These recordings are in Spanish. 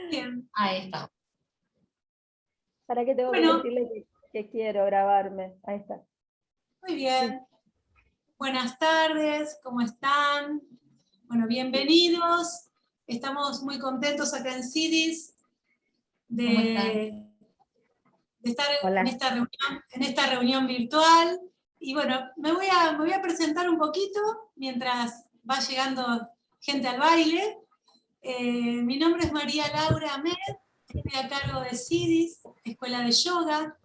Bien. Ahí está. ¿Para qué tengo que Bueno, decirle que quiero grabarme? Ahí está. muy bien. Buenas tardes, ¿cómo están? Bueno, bienvenidos. Estamos muy contentos acá en CIDIS ¿Cómo están? de estar Hola. en esta reunión virtual. Y bueno, me voy a presentar un poquito mientras va llegando gente al baile. Mi nombre es María Laura Ahmed, estoy a cargo de CIDIS, Escuela de Yoga.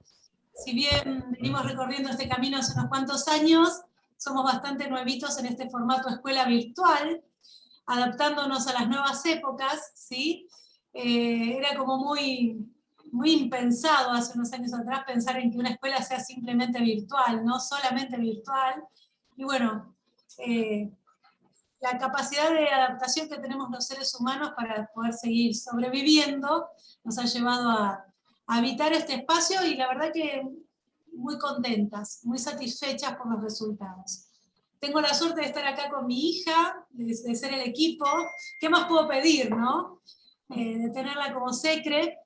Si bien venimos recorriendo este camino hace unos cuantos años, somos bastante nuevitos en este formato escuela virtual, adaptándonos a las nuevas épocas, ¿sí? Era como muy impensado hace unos años atrás pensar en que una escuela sea simplemente virtual, no solamente virtual. Y bueno, la capacidad de adaptación que tenemos los seres humanos para poder seguir sobreviviendo nos ha llevado a habitar este espacio y la verdad que muy contentas, muy satisfechas por los resultados. Tengo la suerte de estar acá con mi hija, de ser el equipo. ¿Qué más puedo pedir, no? De tenerla como secre.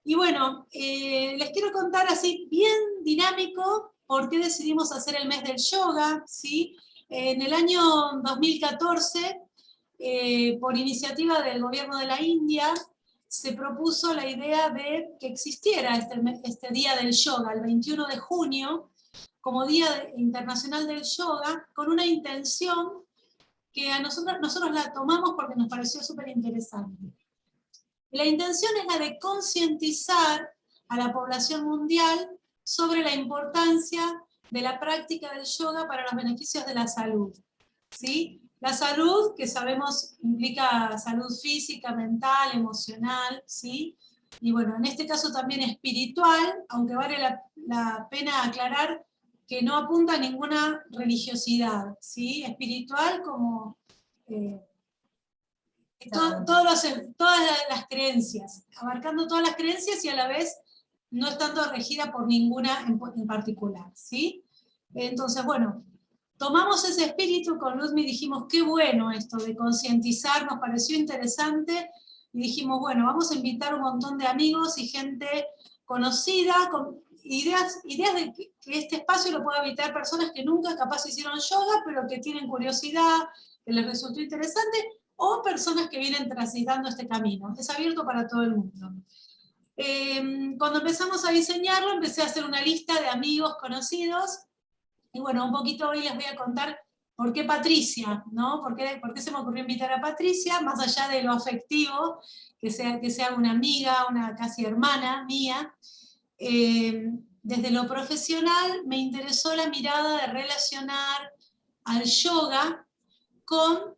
Y bueno, les quiero contar así bien dinámico por qué decidimos hacer el mes del yoga, ¿sí? En el año 2014, por iniciativa del gobierno de la India, se propuso la idea de que existiera este Día del Yoga, el 21 de junio, como Día Internacional del Yoga, con una intención que nosotros la tomamos porque nos pareció súper interesante. La intención es la de concientizar a la población mundial sobre la importancia de la práctica del yoga para los beneficios de la salud, ¿sí? La salud, que sabemos implica salud física, mental, emocional, ¿sí? Y bueno, en este caso también espiritual, aunque vale la pena aclarar que no apunta a ninguna religiosidad, ¿sí? Espiritual como todas las creencias, abarcando todas las creencias y a la vez no estando regida por ninguna en particular, ¿sí? Entonces, bueno, tomamos ese espíritu con Luzmi y dijimos, qué bueno esto de concientizar, nos pareció interesante, y dijimos, bueno, vamos a invitar un montón de amigos y gente conocida, con ideas de que este espacio lo pueda habitar personas que nunca capaz hicieron yoga, pero que tienen curiosidad, que les resultó interesante, o personas que vienen transitando este camino. Es abierto para todo el mundo. Cuando empezamos a diseñarlo, empecé a hacer una lista de amigos conocidos, y bueno, un poquito hoy les voy a contar por qué Patricia, ¿no? ¿Por qué se me ocurrió invitar a Patricia? Más allá de lo afectivo, que sea una amiga, una casi hermana mía. Desde lo profesional me interesó la mirada de relacionar al yoga con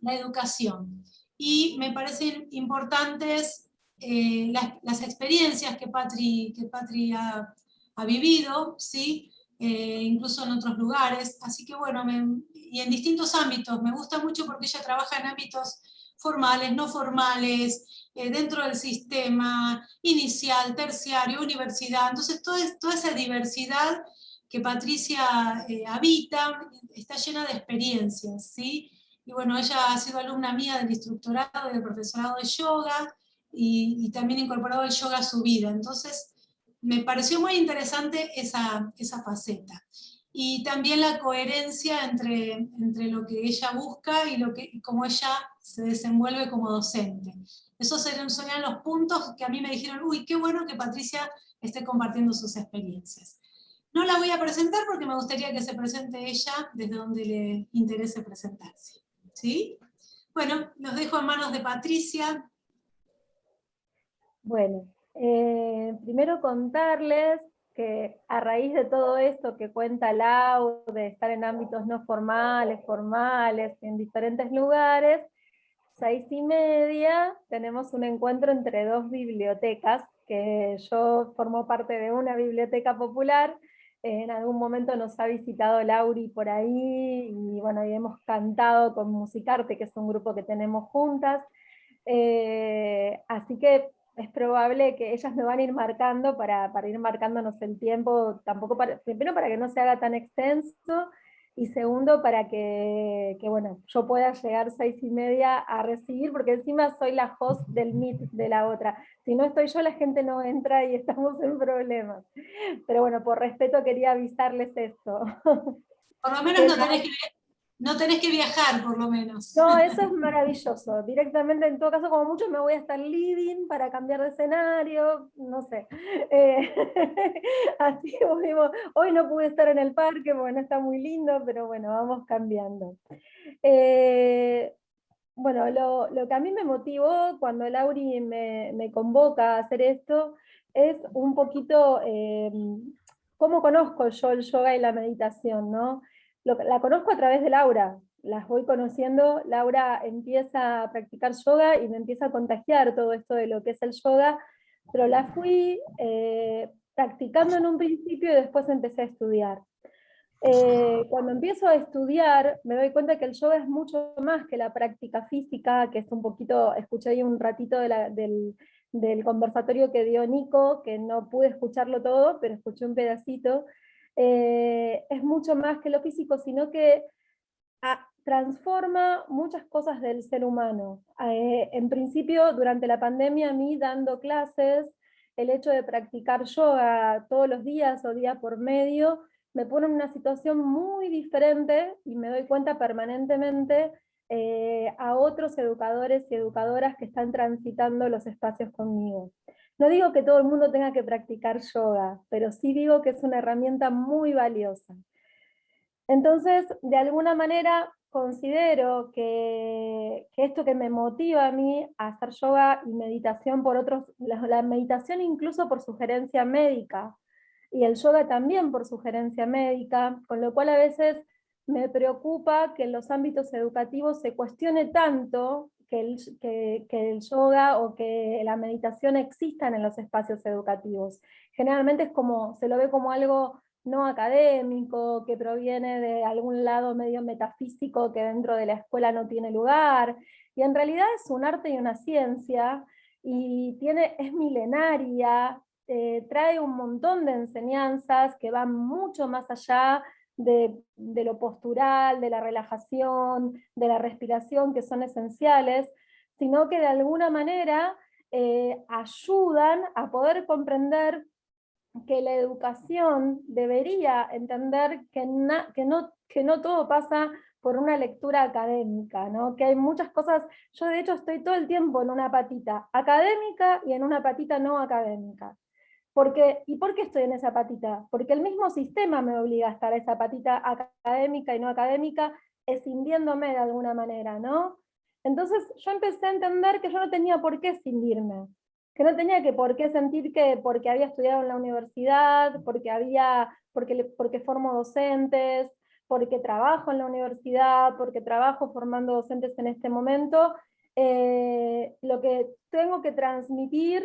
la educación. Y me parecen importantes las experiencias que Patri ha vivido, ¿sí? Incluso en otros lugares. Así que bueno, y en distintos ámbitos. Me gusta mucho porque ella trabaja en ámbitos formales, no formales, dentro del sistema inicial, terciario, universidad. Entonces toda esa diversidad que Patricia habita está llena de experiencias, ¿sí? Y bueno, ella ha sido alumna mía del instructorado y del profesorado de yoga y también incorporado el yoga a su vida. Entonces, me pareció muy interesante esa faceta. Y también la coherencia entre lo que ella busca y cómo ella se desenvuelve como docente. Esos serían los puntos que a mí me dijeron, uy, qué bueno que Patricia esté compartiendo sus experiencias. No la voy a presentar porque me gustaría que se presente ella desde donde le interese presentarse. ¿Sí? Bueno, los dejo en manos de Patricia. Bueno, primero contarles que a raíz de todo esto que cuenta Lau, de estar en ámbitos no formales, formales, en diferentes lugares, 6:30 tenemos un encuentro entre dos bibliotecas, que yo formo parte de una biblioteca popular. En algún momento nos ha visitado Lauri por ahí, y bueno, y hemos cantado con Musicarte, que es un grupo que tenemos juntas. Así que es probable que ellas me van a ir marcando para ir marcándonos el tiempo, tampoco primero para que no se haga tan extenso, y segundo, para bueno, yo pueda llegar 6:30 a recibir, porque encima soy la host del Meet de la otra. Si no estoy yo, la gente no entra y estamos en problemas. Pero bueno, por respeto quería avisarles esto. Por lo menos no tenés que viajar, por lo menos. No, eso es maravilloso. Directamente, en todo caso, como mucho me voy a estar living para cambiar de escenario, no sé. Eh, así hoy no pude estar en el parque, porque no está muy lindo, pero bueno, vamos cambiando. Eh, bueno, lo que a mí me motivó cuando Lauri me convoca a hacer esto es un poquito cómo conozco yo el yoga y la meditación, ¿no? La conozco a través de Laura, las voy conociendo. Laura empieza a practicar yoga y me empieza a contagiar todo esto de lo que es el yoga, pero la fui practicando en un principio y después empecé a estudiar. Cuando empiezo a estudiar, me doy cuenta que el yoga es mucho más que la práctica física, que es un poquito, escuché ahí un ratito del conversatorio que dio Nico, que no pude escucharlo todo, pero escuché un pedacito. Es mucho más que lo físico, sino que transforma muchas cosas del ser humano. En principio, durante la pandemia, a mí dando clases, el hecho de practicar yoga todos los días o día por medio, me pone en una situación muy diferente y me doy cuenta permanentemente a otros educadores y educadoras que están transitando los espacios conmigo. No digo que todo el mundo tenga que practicar yoga, pero sí digo que es una herramienta muy valiosa. Entonces, de alguna manera, considero que esto que me motiva a mí a hacer yoga y meditación por otros, la meditación incluso por sugerencia médica, y el yoga también por sugerencia médica, con lo cual a veces me preocupa que en los ámbitos educativos se cuestione tanto que el yoga o que la meditación existan en los espacios educativos. Generalmente es como, se lo ve como algo no académico, que proviene de algún lado medio metafísico que dentro de la escuela no tiene lugar, y en realidad es un arte y una ciencia, y es milenaria, trae un montón de enseñanzas que van mucho más allá de lo postural, de la relajación, de la respiración, que son esenciales, sino que de alguna manera ayudan a poder comprender que la educación debería entender que no todo pasa por una lectura académica, ¿no? Que hay muchas cosas. Yo de hecho estoy todo el tiempo en una patita académica y en una patita no académica. ¿Y por qué estoy en esa patita? Porque el mismo sistema me obliga a estar en esa patita académica y no académica, escindiéndome de alguna manera, ¿no? Entonces yo empecé a entender que yo no tenía por qué escindirme, que no tenía por qué sentir que porque había estudiado en la universidad, porque formo docentes, porque trabajo en la universidad, porque trabajo formando docentes en este momento, lo que tengo que transmitir,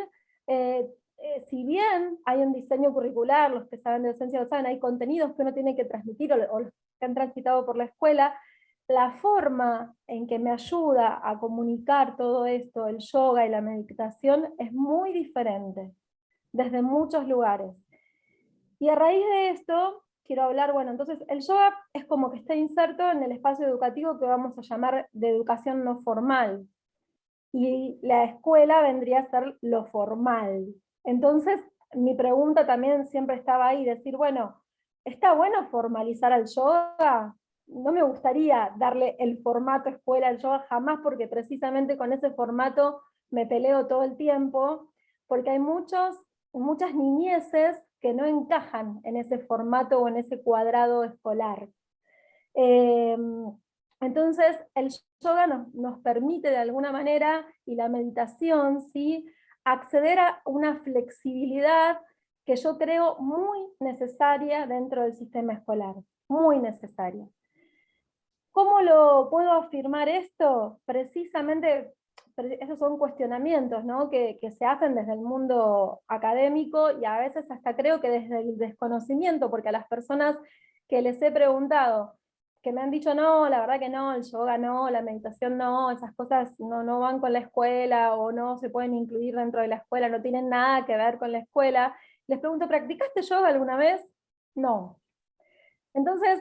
si bien hay un diseño curricular, los que saben de docencia lo saben, hay contenidos que uno tiene que transmitir o los que han transitado por la escuela, la forma en que me ayuda a comunicar todo esto, el yoga y la meditación, es muy diferente, desde muchos lugares. Y a raíz de esto, quiero hablar, bueno, entonces el yoga es como que está inserto en el espacio educativo que vamos a llamar de educación no formal. Y la escuela vendría a ser lo formal. Entonces, mi pregunta también siempre estaba ahí, decir, bueno, ¿está bueno formalizar al yoga? No me gustaría darle el formato escuela al yoga jamás, porque precisamente con ese formato me peleo todo el tiempo, porque hay muchas niñeces que no encajan en ese formato o en ese cuadrado escolar. Entonces, el yoga nos permite de alguna manera, y la meditación, ¿sí?, acceder a una flexibilidad que yo creo muy necesaria dentro del sistema escolar, muy necesaria. ¿Cómo lo puedo afirmar esto? Precisamente, esos son cuestionamientos, ¿no?, que se hacen desde el mundo académico y a veces hasta creo que desde el desconocimiento, porque a las personas que les he preguntado, que me han dicho, no, la verdad que no, el yoga no, la meditación no, esas cosas no van con la escuela o no se pueden incluir dentro de la escuela, no tienen nada que ver con la escuela, les pregunto, ¿practicaste yoga alguna vez? No. Entonces,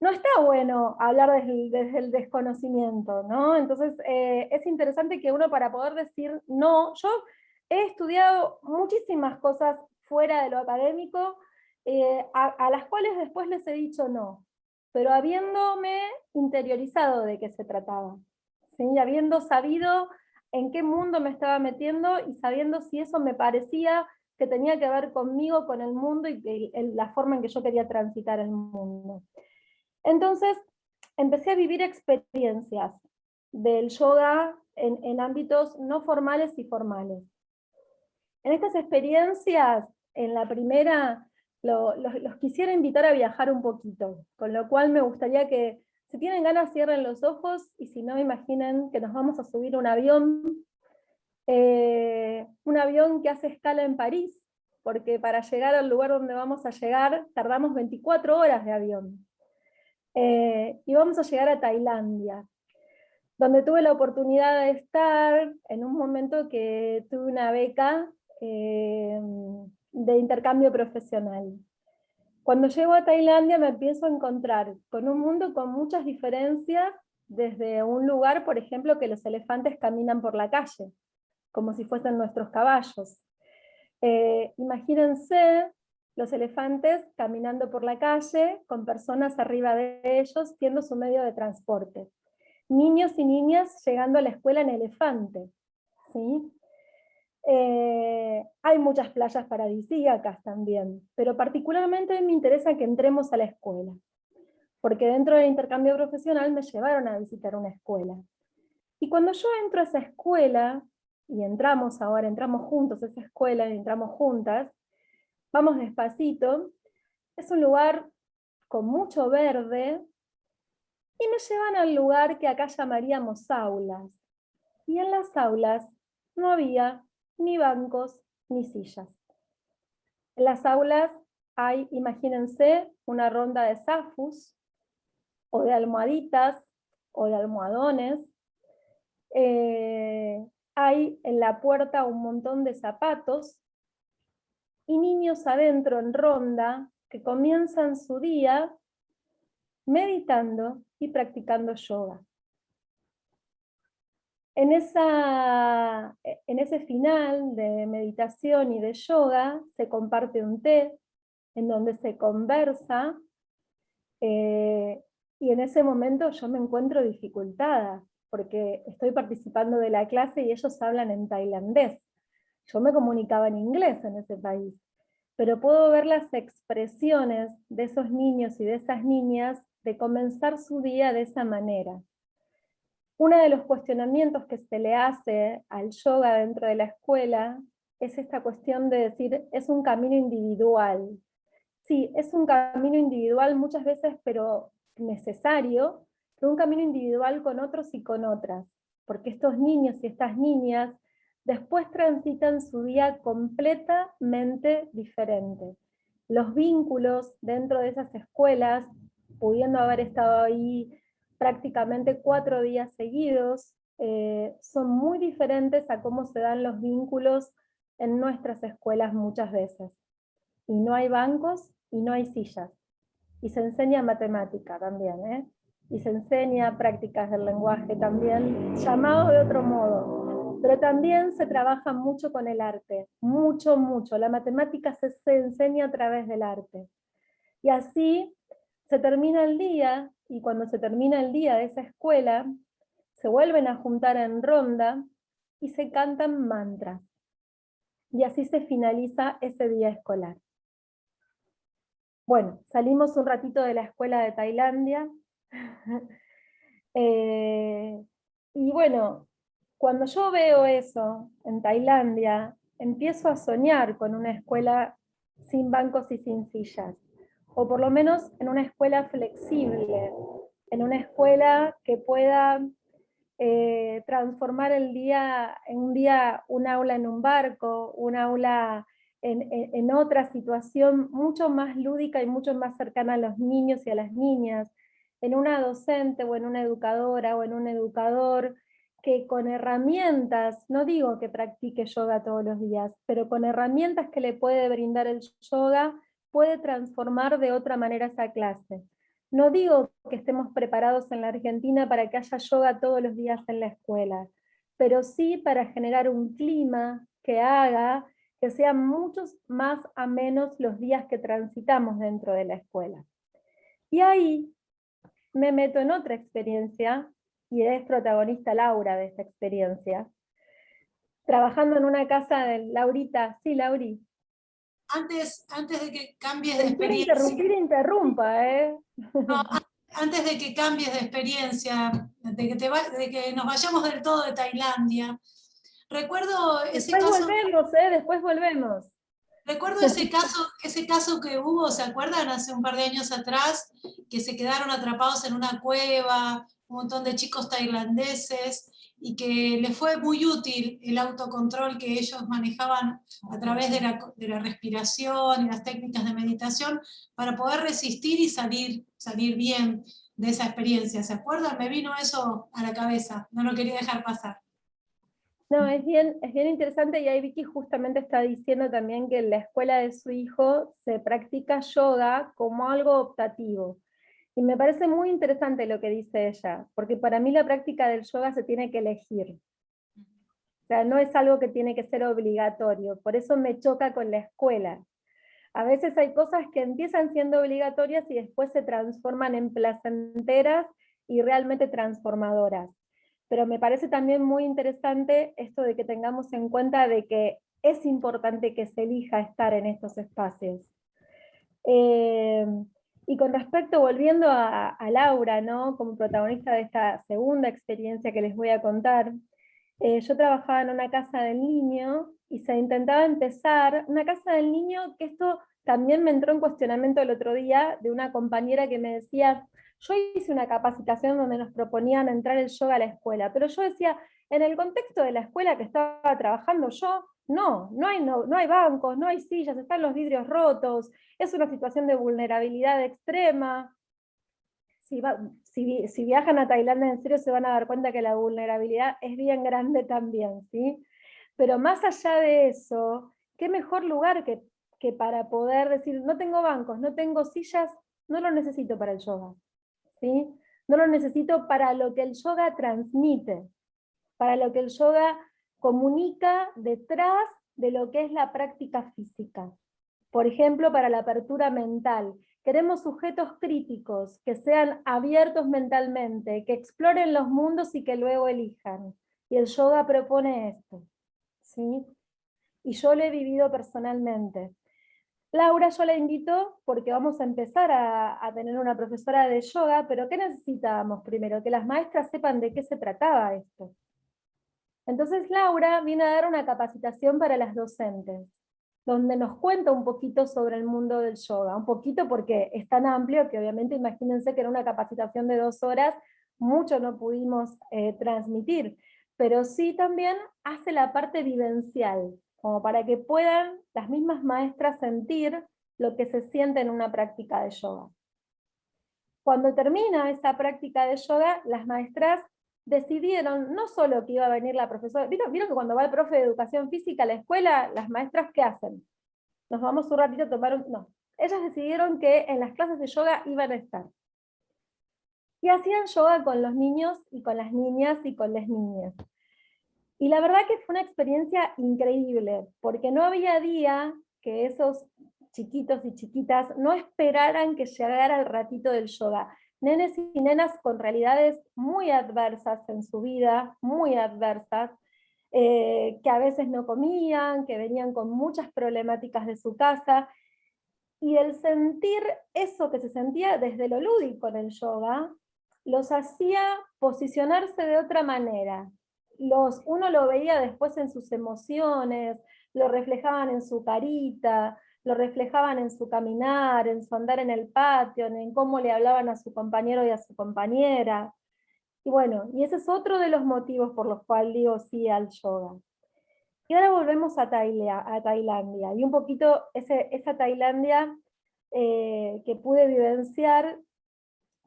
no está bueno hablar desde el desconocimiento, ¿no? Entonces es interesante que uno, para poder decir no, yo he estudiado muchísimas cosas fuera de lo académico, a las cuales después les he dicho no, pero habiéndome interiorizado de qué se trataba, ¿sí? Habiendo sabido en qué mundo me estaba metiendo y sabiendo si eso me parecía que tenía que ver conmigo, con el mundo y la forma en que yo quería transitar el mundo. Entonces, empecé a vivir experiencias del yoga en ámbitos no formales y formales. En estas experiencias, en la primera, los quisiera invitar a viajar un poquito, con lo cual me gustaría que, si tienen ganas, cierren los ojos, y si no, imaginen que nos vamos a subir a un avión que hace escala en París, porque para llegar al lugar donde vamos a llegar, tardamos 24 horas de avión. Y vamos a llegar a Tailandia, donde tuve la oportunidad de estar en un momento que tuve una beca de intercambio profesional. Cuando llego a Tailandia me empiezo a encontrar con un mundo con muchas diferencias, desde un lugar, por ejemplo, que los elefantes caminan por la calle, como si fuesen nuestros caballos. Imagínense los elefantes caminando por la calle con personas arriba de ellos siendo su medio de transporte. Niños y niñas llegando a la escuela en elefante, ¿sí? Hay muchas playas paradisíacas también, pero particularmente me interesa que entremos a la escuela, porque dentro del intercambio profesional me llevaron a visitar una escuela. Y cuando yo entro a esa escuela, y entramos juntos a esa escuela, y entramos juntas, vamos despacito, es un lugar con mucho verde, y me llevan al lugar que acá llamaríamos aulas. Y en las aulas no había ni bancos ni sillas. En las aulas hay, imagínense, una ronda de zafus, o de almohaditas, o de almohadones. Hay en la puerta un montón de zapatos, y niños adentro en ronda que comienzan su día meditando y practicando yoga. En ese final de meditación y de yoga se comparte un té en donde se conversa, y en ese momento yo me encuentro dificultada porque estoy participando de la clase y ellos hablan en tailandés. Yo me comunicaba en inglés en ese país, pero puedo ver las expresiones de esos niños y de esas niñas de comenzar su día de esa manera. Uno de los cuestionamientos que se le hace al yoga dentro de la escuela es esta cuestión de decir, es un camino individual. Sí, es un camino individual muchas veces, pero necesario, pero un camino individual con otros y con otras, porque estos niños y estas niñas después transitan su día completamente diferente. Los vínculos dentro de esas escuelas, pudiendo haber estado ahí prácticamente 4 días seguidos, son muy diferentes a cómo se dan los vínculos en nuestras escuelas muchas veces. Y no hay bancos y no hay sillas. Y se enseña matemática también, ¿eh? Y se enseña prácticas del lenguaje también, llamado de otro modo. Pero también se trabaja mucho con el arte, mucho, mucho. La matemática se enseña a través del arte. Y así se termina el día, y cuando se termina el día de esa escuela, se vuelven a juntar en ronda y se cantan mantras. Y así se finaliza ese día escolar. Bueno, salimos un ratito de la escuela de Tailandia. Y bueno, cuando yo veo eso en Tailandia, empiezo a soñar con una escuela sin bancos y sin sillas, o por lo menos en una escuela flexible, en una escuela que pueda transformar el día en un aula en un barco, un aula en otra situación mucho más lúdica y mucho más cercana a los niños y a las niñas, en una docente o en una educadora o en un educador que con herramientas, no digo que practique yoga todos los días, pero con herramientas que le puede brindar el yoga, puede transformar de otra manera esa clase. No digo que estemos preparados en la Argentina para que haya yoga todos los días en la escuela, pero sí para generar un clima que haga que sean muchos más amenos los días que transitamos dentro de la escuela. Y ahí me meto en otra experiencia, y es protagonista Laura de esta experiencia, trabajando en una casa de Laurita. Sí, Lauri. Antes de que cambies de Quien quiere experiencia, interrumpir, interrumpa, ¿eh? no, antes de que cambies de experiencia, de que nos vayamos del todo de Tailandia, recuerdo ese Después caso, volvemos, ¿eh? Después volvemos. recuerdo ese caso que hubo, ¿se acuerdan? Hace un par de años atrás, que se quedaron atrapados en una cueva, un montón de chicos tailandeses, y que les fue muy útil el autocontrol que ellos manejaban a través de la respiración y las técnicas de meditación para poder resistir y salir bien de esa experiencia. ¿Se acuerdan? Me vino eso a la cabeza, no lo quería dejar pasar. No, es bien interesante, y ahí Vicky justamente está diciendo también que en la escuela de su hijo se practica yoga como algo optativo. Y me parece muy interesante lo que dice ella, porque para mí la práctica del yoga se tiene que elegir. O sea, no es algo que tiene que ser obligatorio, por eso me choca con la escuela. A veces hay cosas que empiezan siendo obligatorias y después se transforman en placenteras y realmente transformadoras. Pero me parece también muy interesante esto de que tengamos en cuenta de que es importante que se elija estar en estos espacios. Eh, y con respecto, volviendo a Laura, ¿no? Como protagonista de esta segunda experiencia que les voy a contar, yo trabajaba en una casa del niño y se intentaba empezar, una casa del niño, que esto también me entró en cuestionamiento el otro día, de una compañera que me decía, yo hice una capacitación donde nos proponían entrar el yoga a la escuela, pero yo decía, en el contexto de la escuela que estaba trabajando yo, no hay bancos, no hay sillas, están los vidrios rotos, es una situación de vulnerabilidad extrema. Si viajan a Tailandia en serio se van a dar cuenta que la vulnerabilidad es bien grande también, ¿sí? Pero más allá de eso, qué mejor lugar que para poder decir, no tengo bancos, no tengo sillas, no lo necesito para el yoga, ¿sí? No lo necesito para lo que el yoga transmite, para lo que el yoga comunica detrás de lo que es la práctica física. Por ejemplo, para la apertura mental. Queremos sujetos críticos, que sean abiertos mentalmente, que exploren los mundos y que luego elijan. Y el yoga propone esto, ¿sí? Y yo lo he vivido personalmente. Laura yo la invito porque vamos a empezar a tener una profesora de yoga, pero ¿qué necesitábamos primero? Que las maestras sepan de qué se trataba esto. Entonces Laura viene a dar una capacitación para las docentes, donde nos cuenta un poquito sobre el mundo del yoga, un poquito porque es tan amplio que obviamente imagínense que era una capacitación de 2 horas, mucho no pudimos transmitir, pero sí también hace la parte vivencial, como para que puedan las mismas maestras sentir lo que se siente en una práctica de yoga. Cuando termina esa práctica de yoga, las maestras decidieron no solo que iba a venir la profesora, ¿vieron que cuando va el profe de educación física a la escuela, las maestras qué hacen? Nos vamos un ratito a tomar un... No, ellas decidieron que en las clases de yoga iban a estar. Y hacían yoga con los niños y con las niñas y con las niñas. Y la verdad que fue una experiencia increíble, porque no había día que esos chiquitos y chiquitas no esperaran que llegara el ratito del yoga. Nenes y nenas con realidades muy adversas en su vida, muy adversas, que a veces no comían, que venían con muchas problemáticas de su casa, y el sentir eso que se sentía desde lo lúdico en el yoga, los hacía posicionarse de otra manera. Uno lo veía después en sus emociones, lo reflejaban en su carita, lo reflejaban en su caminar, en su andar en el patio, en cómo le hablaban a su compañero y a su compañera. Y bueno, y ese es otro de los motivos por los cuales digo sí al yoga. Y ahora volvemos a Tailandia, y un poquito esa Tailandia que pude vivenciar,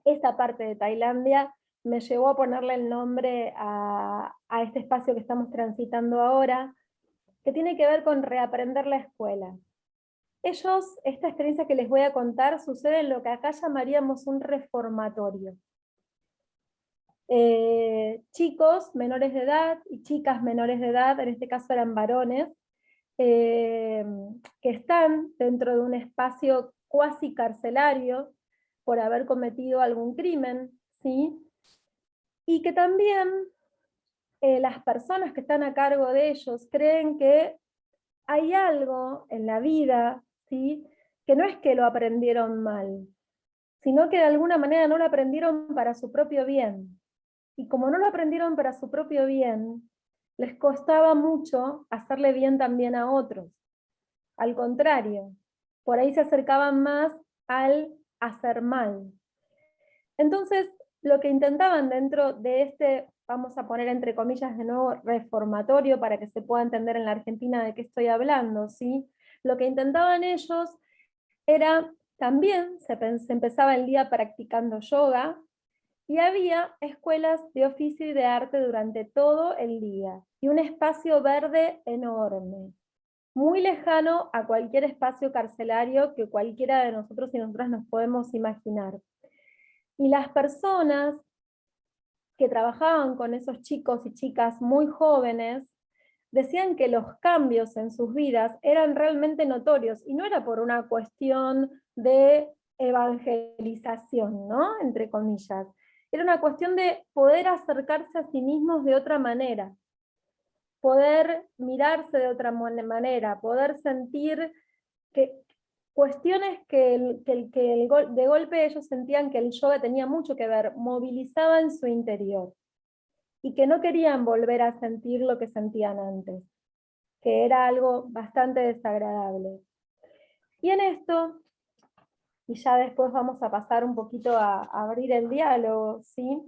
esta parte de Tailandia me llevó a ponerle el nombre a este espacio que estamos transitando ahora, que tiene que ver con reaprender la escuela. esta experiencia que les voy a contar sucede en lo que acá llamaríamos un reformatorio. Chicos menores de edad y chicas menores de edad, en este caso eran varones, que están dentro de un espacio cuasi carcelario por haber cometido algún crimen, ¿sí? Y que también las personas que están a cargo de ellos creen que hay algo en la vida, ¿sí? Que no es que lo aprendieron mal, sino que de alguna manera no lo aprendieron para su propio bien. Y como no lo aprendieron para su propio bien, les costaba mucho hacerle bien también a otros. Al contrario, por ahí se acercaban más al hacer mal. Entonces, lo que intentaban dentro de este, vamos a poner entre comillas de nuevo, reformatorio, para que se pueda entender en la Argentina de qué estoy hablando, ¿sí? Lo que intentaban ellos era, también se empezaba el día practicando yoga, y había escuelas de oficio y de arte durante todo el día, y un espacio verde enorme, muy lejano a cualquier espacio carcelario que cualquiera de nosotros y nosotras nos podemos imaginar. Y las personas que trabajaban con esos chicos y chicas muy jóvenes decían que los cambios en sus vidas eran realmente notorios, y no era por una cuestión de evangelización, ¿no? Entre comillas. Era una cuestión de poder acercarse a sí mismos de otra manera, poder mirarse de otra manera, poder sentir que cuestiones de golpe ellos sentían que el yoga tenía mucho que ver, movilizaba en su interior, y que no querían volver a sentir lo que sentían antes, que era algo bastante desagradable. Y en esto, y ya después vamos a pasar un poquito a abrir el diálogo, ¿sí?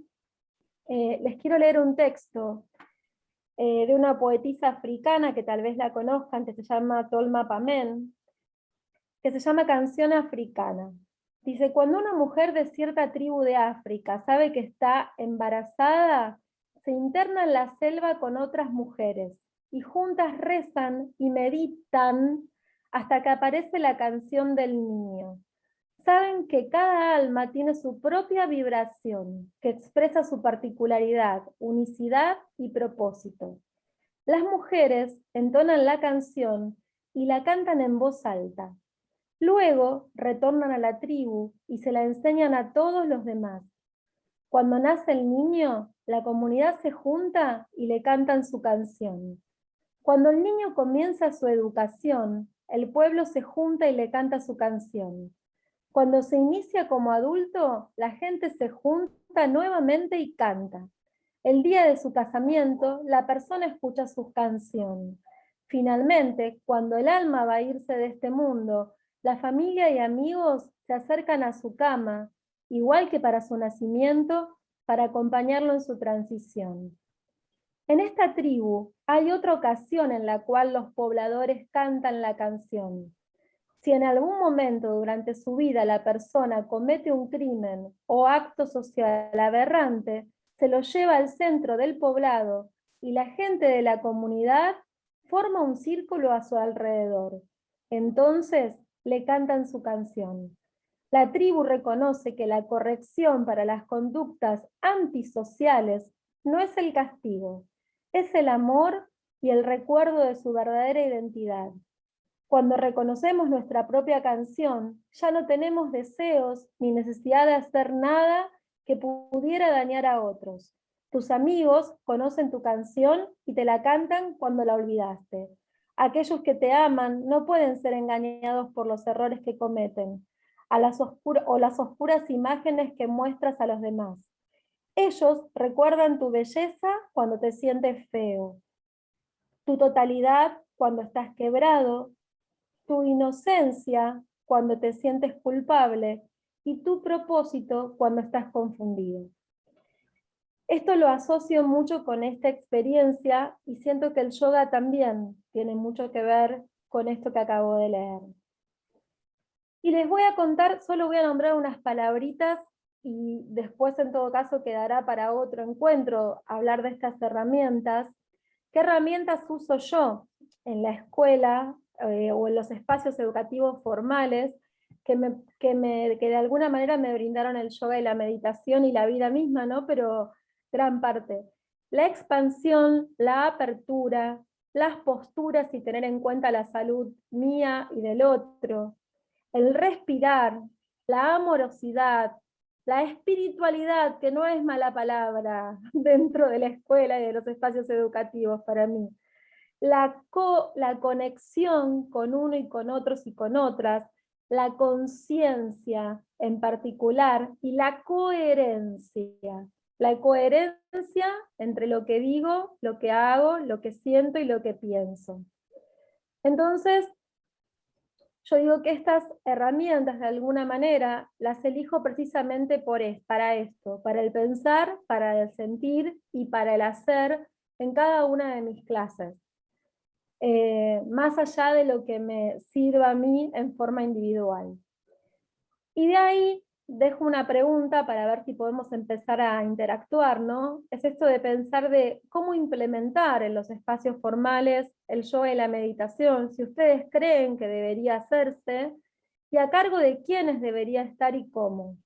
Les quiero leer un texto de una poetisa africana que tal vez la conozcan, que se llama Tolma Pamen, que se llama Canción Africana. Dice: cuando una mujer de cierta tribu de África sabe que está embarazada, se interna en la selva con otras mujeres, y juntas rezan y meditan hasta que aparece la canción del niño. Saben que cada alma tiene su propia vibración, que expresa su particularidad, unicidad y propósito. Las mujeres entonan la canción y la cantan en voz alta. Luego retornan a la tribu y se la enseñan a todos los demás. Cuando nace el niño, la comunidad se junta y le cantan su canción. Cuando el niño comienza su educación, el pueblo se junta y le canta su canción. Cuando se inicia como adulto, la gente se junta nuevamente y canta. El día de su casamiento, la persona escucha su canción. Finalmente, cuando el alma va a irse de este mundo, la familia y amigos se acercan a su cama, igual que para su nacimiento, para acompañarlo en su transición. En esta tribu hay otra ocasión en la cual los pobladores cantan la canción. Si en algún momento durante su vida la persona comete un crimen o acto social aberrante, se lo lleva al centro del poblado y la gente de la comunidad forma un círculo a su alrededor. Entonces le cantan su canción. La tribu reconoce que la corrección para las conductas antisociales no es el castigo, es el amor y el recuerdo de su verdadera identidad. Cuando reconocemos nuestra propia canción, ya no tenemos deseos ni necesidad de hacer nada que pudiera dañar a otros. Tus amigos conocen tu canción y te la cantan cuando la olvidaste. Aquellos que te aman no pueden ser engañados por los errores que cometen, las oscuras imágenes que muestras a los demás. Ellos recuerdan tu belleza cuando te sientes feo, tu totalidad cuando estás quebrado, tu inocencia cuando te sientes culpable y tu propósito cuando estás confundido. Esto lo asocio mucho con esta experiencia y siento que el yoga también tiene mucho que ver con esto que acabo de leer. Y les voy a contar, solo voy a nombrar unas palabritas y después en todo caso quedará para otro encuentro hablar de estas herramientas. ¿Qué herramientas uso yo en la escuela o en los espacios educativos formales que de alguna manera me brindaron el yoga y la meditación y la vida misma, ¿no? Pero gran parte. La expansión, la apertura, las posturas y tener en cuenta la salud mía y del otro, el respirar, la amorosidad, la espiritualidad, que no es mala palabra dentro de la escuela y de los espacios educativos para mí, la conexión con uno y con otros y con otras, la conciencia en particular y la coherencia. La coherencia entre lo que digo, lo que hago, lo que siento y lo que pienso. Entonces, yo digo que estas herramientas de alguna manera las elijo precisamente para esto, para el pensar, para el sentir y para el hacer en cada una de mis clases. Más allá de lo que me sirva a mí en forma individual. Y de ahí dejo una pregunta para ver si podemos empezar a interactuar, ¿no? Es esto de pensar de cómo implementar en los espacios formales el yoga y la meditación, si ustedes creen que debería hacerse, y a cargo de quiénes debería estar y cómo.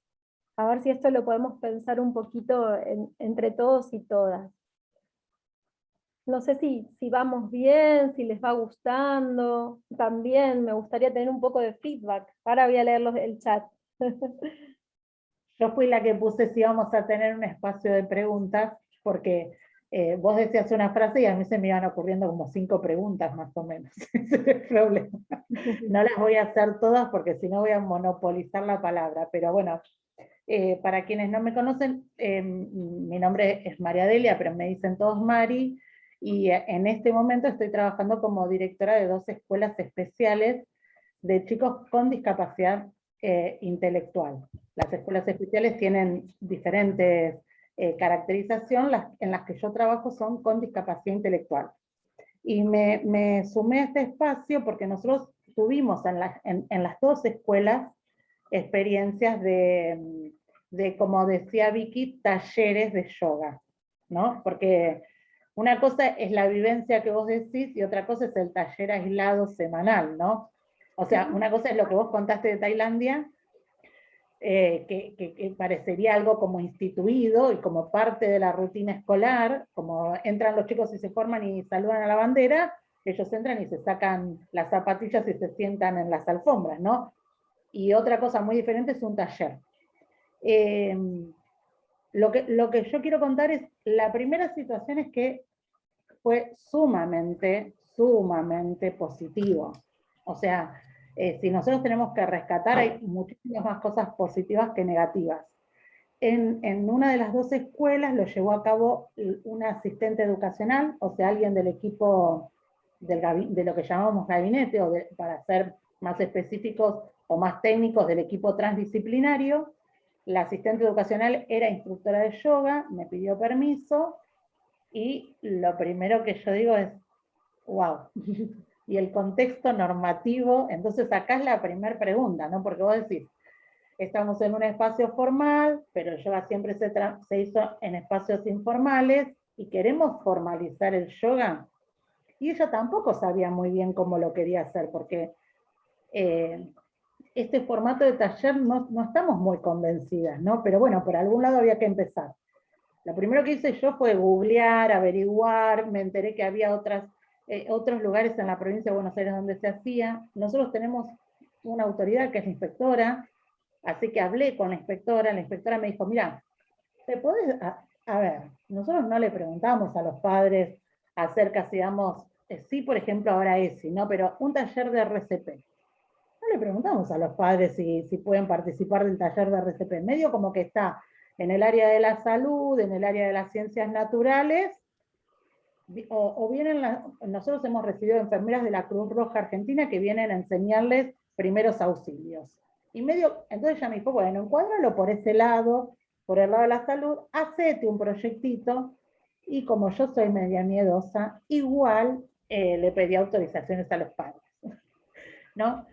A ver si esto lo podemos pensar un poquito entre todos y todas. No sé si vamos bien, si les va gustando. También me gustaría tener un poco de feedback. Ahora voy a leer el chat. Yo fui la que puse si íbamos a tener un espacio de preguntas, porque vos decías una frase y a mí se me iban ocurriendo como 5 preguntas más o menos. Ese es el problema. No las voy a hacer todas porque si no voy a monopolizar la palabra, pero bueno, para quienes no me conocen, mi nombre es María Delia, pero me dicen todos Mari, y en este momento estoy trabajando como directora de 2 escuelas especiales de chicos con discapacidad intelectual. Las escuelas especiales tienen diferentes caracterizaciones, en las que yo trabajo son con discapacidad intelectual. Y me sumé a este espacio porque nosotros tuvimos en las 2 escuelas experiencias de, como decía Vicky, talleres de yoga, ¿no? Porque una cosa es la vivencia que vos decís y otra cosa es el taller aislado semanal, ¿no? O sea, una cosa es lo que vos contaste de Tailandia, que parecería algo como instituido y como parte de la rutina escolar, como entran los chicos y se forman y saludan a la bandera, ellos entran y se sacan las zapatillas y se sientan en las alfombras, ¿no? Y otra cosa muy diferente es un taller. Lo que yo quiero contar es, la primera situación es que fue sumamente positivo. O sea, si nosotros tenemos que rescatar, hay muchísimas más cosas positivas que negativas. En una de las 2 escuelas lo llevó a cabo una asistente educacional, o sea, alguien del equipo de lo que llamamos gabinete, o para ser más específicos o más técnicos, del equipo transdisciplinario. La asistente educacional era instructora de yoga, me pidió permiso, y lo primero que yo digo es, wow, y el contexto normativo, entonces acá es la primera pregunta, ¿no? Porque vos decís, estamos en un espacio formal, pero el yoga siempre se hizo en espacios informales, y queremos formalizar el yoga. Y ella tampoco sabía muy bien cómo lo quería hacer, porque este formato de taller no estamos muy convencidas, ¿no? Pero bueno, por algún lado había que empezar. Lo primero que hice yo fue googlear, averiguar, me enteré que había otros lugares en la provincia de Buenos Aires donde se hacía. Nosotros tenemos una autoridad que es la inspectora, así que hablé con la inspectora me dijo, mira, ¿te podés, a ver, nosotros no le preguntamos a los padres acerca, si damos, sí, por ejemplo, ahora ESI, ¿no? Pero un taller de RCP. No le preguntamos a los padres si pueden participar del taller de RCP. Medio como que está en el área de la salud, en el área de las ciencias naturales, o vienen, nosotros hemos recibido enfermeras de la Cruz Roja Argentina que vienen a enseñarles primeros auxilios. Y entonces ella me dijo, bueno, encuádralo por ese lado, por el lado de la salud, hacete un proyectito, y como yo soy media miedosa, igual le pedí autorizaciones a los padres, ¿no?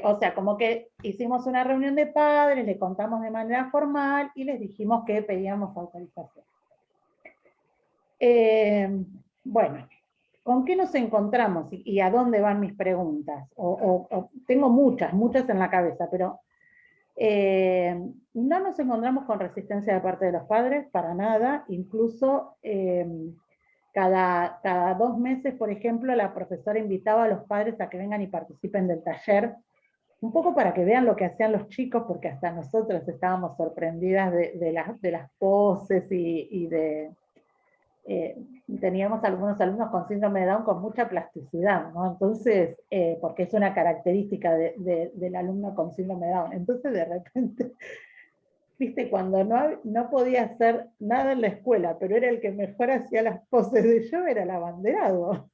O sea, como que hicimos una reunión de padres, le contamos de manera formal y les dijimos que pedíamos autorización. Bueno, ¿con qué nos encontramos y a dónde van mis preguntas? Tengo muchas en la cabeza, pero no nos encontramos con resistencia de parte de los padres, para nada. Incluso cada 2 meses, por ejemplo, la profesora invitaba a los padres a que vengan y participen del taller, un poco para que vean lo que hacían los chicos, porque hasta nosotros estábamos sorprendidas de las poses y de... teníamos algunos alumnos con síndrome de Down con mucha plasticidad, ¿no? Entonces, porque es una característica del alumno con síndrome de Down. Entonces, de repente, viste, cuando no podía hacer nada en la escuela, pero era el que mejor hacía las poses de yoga, era el abanderado.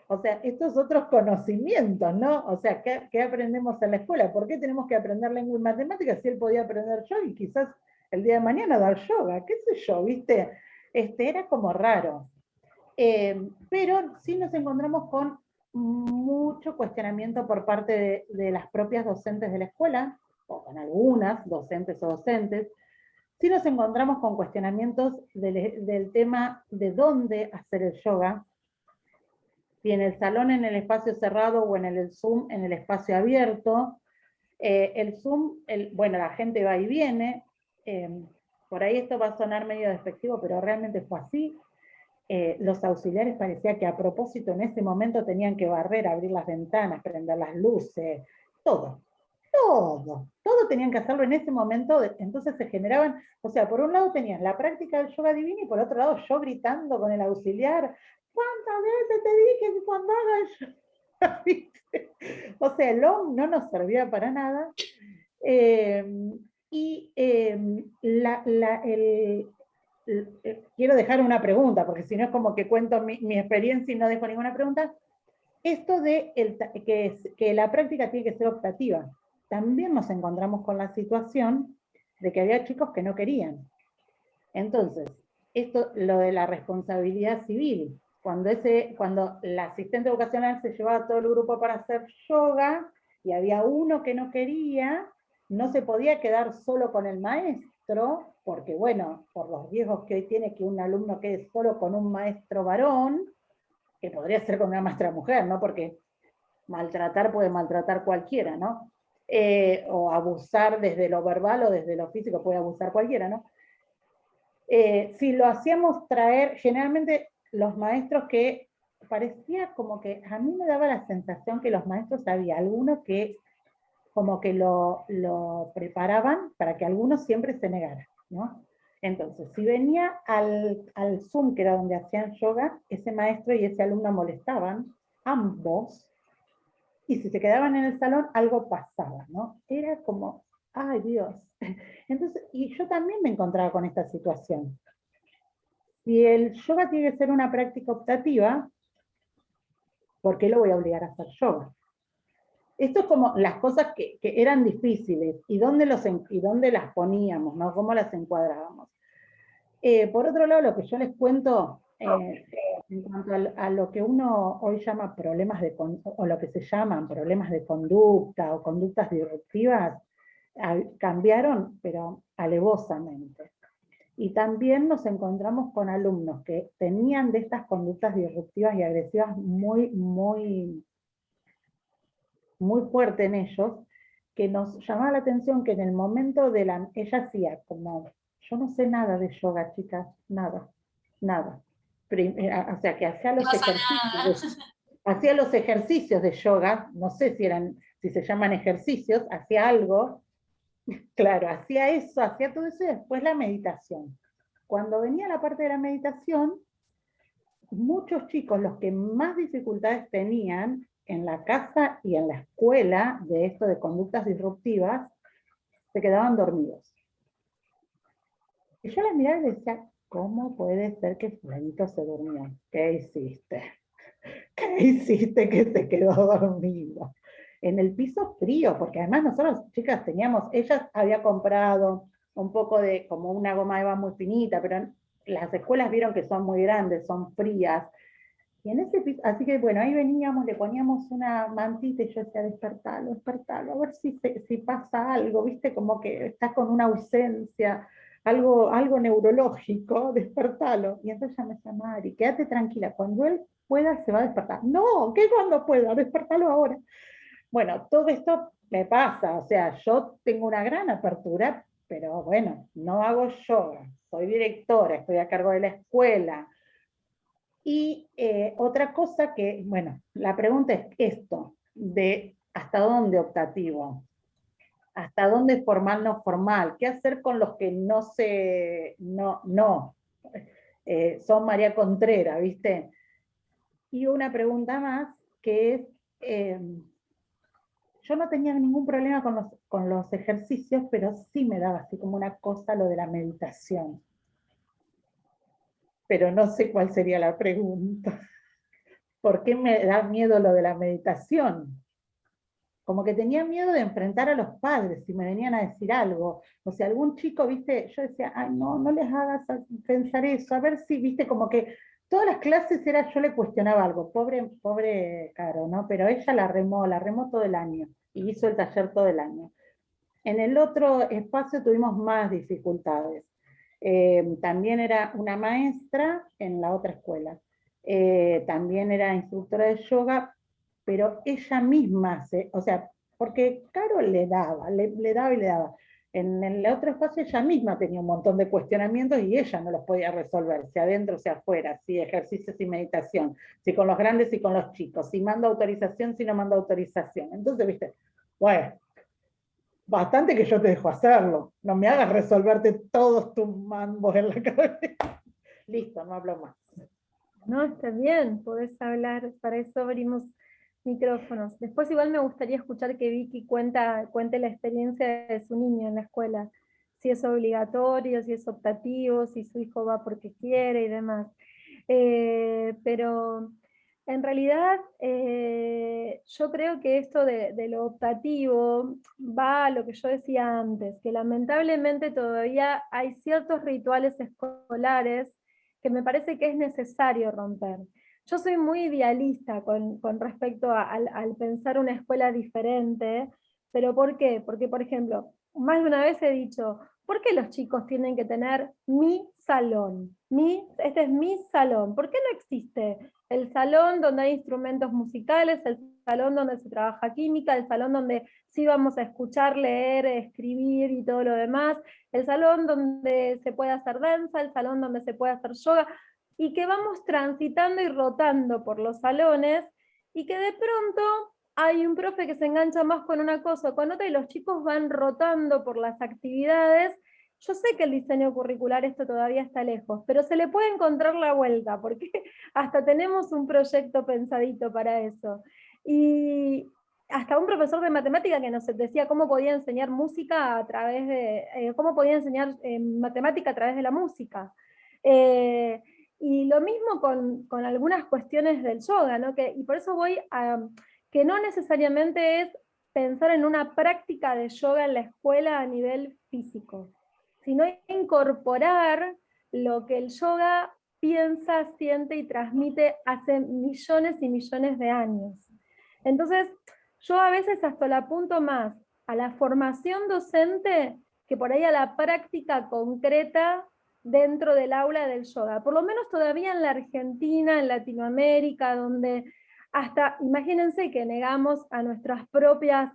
O sea, estos otros conocimientos, ¿no? O sea, ¿qué aprendemos en la escuela? ¿Por qué tenemos que aprender lengua y matemáticas si él podía aprender yoga y quizás el día de mañana dar yoga? ¿Qué sé yo, viste? Era como raro. Pero sí nos encontramos con mucho cuestionamiento por parte de las propias docentes de la escuela, o con algunas docentes o docentes. Sí nos encontramos con cuestionamientos del tema de dónde hacer el yoga, si en el salón, en el espacio cerrado, o en el Zoom, en el espacio abierto. El Zoom, bueno, la gente va y viene. Por ahí esto va a sonar medio despectivo, pero realmente fue así. Los auxiliares parecía que a propósito en ese momento tenían que barrer, abrir las ventanas, prender las luces, todo tenían que hacerlo en ese momento. Entonces se generaban, o sea, por un lado tenían la práctica del yoga divino y por otro lado yo gritando con el auxiliar, ¿cuántas veces te dije que cuando hagas yoga? O sea, el OM no nos servía para nada. Quiero dejar una pregunta, porque si no es como que cuento mi experiencia y no dejo ninguna pregunta. Esto de que la práctica tiene que ser optativa. También nos encontramos con la situación de que había chicos que no querían. Entonces, lo de la responsabilidad civil, cuando la asistente vocacional se llevaba a todo el grupo para hacer yoga y había uno que no quería, no se podía quedar solo con el maestro, porque bueno, por los riesgos que hoy tiene que un alumno quede solo con un maestro varón, que podría ser con una maestra mujer, ¿no? Porque maltratar puede maltratar cualquiera, ¿no? O abusar desde lo verbal o desde lo físico puede abusar cualquiera, ¿no? Si lo hacíamos traer, generalmente los maestros que parecía como que, a mí me daba la sensación que los maestros había algunos que como que lo preparaban para que algunos siempre se negaran, ¿no? Entonces, si venía al Zoom, que era donde hacían yoga, ese maestro y ese alumno molestaban, ambos, y si se quedaban en el salón, algo pasaba, ¿no? Era como, ay Dios. Entonces, y yo también me encontraba con esta situación. Si el yoga tiene que ser una práctica optativa, ¿por qué lo voy a obligar a hacer yoga? Esto es como las cosas que eran difíciles, y dónde las poníamos, ¿no? Cómo las encuadrábamos. Por otro lado, lo que yo les cuento, en cuanto a lo que uno hoy llama problemas o lo que se llaman problemas de conducta o conductas disruptivas, cambiaron, pero alevosamente. Y también nos encontramos con alumnos que tenían de estas conductas disruptivas y agresivas muy, muy, muy fuerte en ellos, que nos llamaba la atención que en el momento ella hacía como, yo no sé nada de yoga, chicas, nada. O sea, que hacía los ejercicios de yoga, no sé si se llaman ejercicios, hacía algo, claro, hacía eso, hacía todo eso, y después la meditación. Cuando venía la parte de la meditación, muchos chicos, los que más dificultades tenían en la casa y en la escuela de esto de conductas disruptivas, se quedaban dormidos. Y yo les miraba y les decía, ¿cómo puede ser que fulanito se durmió? ¿Qué hiciste? ¿Qué hiciste que se quedó dormido? En el piso frío, porque además nosotros, chicas, ella había comprado un poco de, como una goma eva muy finita, pero las escuelas vieron que son muy grandes, son frías. Y en ese piso, así que bueno, ahí veníamos, le poníamos una mantita y yo decía, despertalo, a ver si pasa algo, viste, como que estás con una ausencia, algo neurológico, despertalo. Y entonces ella me decía, Mari, quédate tranquila, cuando él pueda se va a despertar. No, ¿qué cuando pueda? Despertarlo ahora. Bueno, todo esto me pasa, o sea, yo tengo una gran apertura, pero bueno, no hago yoga, soy directora, estoy a cargo de la escuela. Y otra cosa que, bueno, la pregunta es esto, de hasta dónde optativo, hasta dónde formal, no formal, qué hacer con los que no son María Contreras, ¿viste? Y una pregunta más, que es, eh, yo no tenía ningún problema con los ejercicios, pero sí me daba así como una cosa lo de la meditación. Pero no sé cuál sería la pregunta. ¿Por qué me da miedo lo de la meditación? Como que tenía miedo de enfrentar a los padres si me venían a decir algo. O sea, algún chico, viste, yo decía, ay, no, no les hagas pensar eso, a ver si, viste, como que todas las clases era, yo le cuestionaba algo, pobre Caro, ¿no? Pero ella la remó todo el año, y hizo el taller todo el año. En el otro espacio tuvimos más dificultades. También era una maestra en la otra escuela. También era instructora de yoga, pero ella misma, o sea, porque Caro le daba, le daba y le daba. En el otro espacio ella misma tenía un montón de cuestionamientos y ella no los podía resolver, si adentro, si afuera, si ejercicios y meditación, si con los grandes y con los chicos, si mando autorización, si no mando autorización. Entonces, viste, bueno, bastante que yo te dejo hacerlo, no me hagas resolverte todos tus mambos en la cabeza. Listo, no hablo más. No, está bien, podés hablar, para eso abrimos micrófonos. Después igual me gustaría escuchar que Vicky cuente la experiencia de su niño en la escuela, si es obligatorio, si es optativo, si su hijo va porque quiere y demás. Pero en realidad yo creo que esto de lo optativo va a lo que yo decía antes, que lamentablemente todavía hay ciertos rituales escolares que me parece que es necesario romper. Yo soy muy idealista con respecto al pensar una escuela diferente, pero ¿por qué? Porque, por ejemplo, más de una vez he dicho, ¿por qué los chicos tienen que tener mi salón? Este es mi salón. ¿Por qué no existe el salón donde hay instrumentos musicales, el salón donde se trabaja química, el salón donde sí vamos a escuchar, leer, escribir y todo lo demás, el salón donde se puede hacer danza, el salón donde se puede hacer yoga, y que vamos transitando y rotando por los salones, y que de pronto hay un profe que se engancha más con una cosa o con otra, y los chicos van rotando por las actividades. Yo sé que el diseño curricular esto todavía está lejos, pero se le puede encontrar la vuelta, porque hasta tenemos un proyecto pensadito para eso. Y hasta un profesor de matemática que nos decía cómo podía enseñar música a través de, cómo podía enseñar matemática a través de la música. Y lo mismo con algunas cuestiones del yoga, ¿no? Y por eso voy a que no necesariamente es pensar en una práctica de yoga en la escuela a nivel físico, sino incorporar lo que el yoga piensa, siente y transmite hace millones y millones de años. Entonces, yo a veces hasta la apunto más a la formación docente que por ahí a la práctica concreta dentro del aula del yoga. Por lo menos todavía en la Argentina, en Latinoamérica, donde hasta, imagínense que negamos a nuestras propias,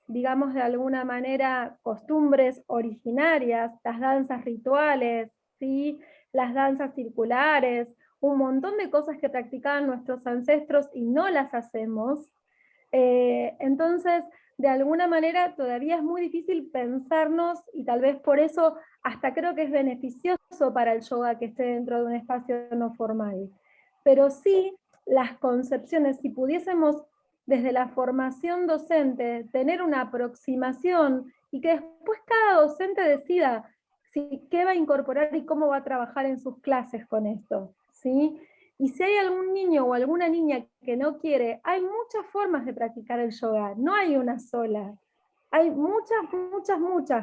digamos de alguna manera, costumbres originarias, las danzas rituales, ¿sí? Las danzas circulares, un montón de cosas que practicaban nuestros ancestros y no las hacemos. Entonces, de alguna manera todavía es muy difícil pensarnos, y tal vez por eso hasta creo que es beneficioso para el yoga que esté dentro de un espacio no formal. Pero sí, las concepciones, si pudiésemos desde la formación docente tener una aproximación y que después cada docente decida qué va a incorporar y cómo va a trabajar en sus clases con esto, ¿sí? Y si hay algún niño o alguna niña que no quiere, hay muchas formas de practicar el yoga, no hay una sola. Hay muchas,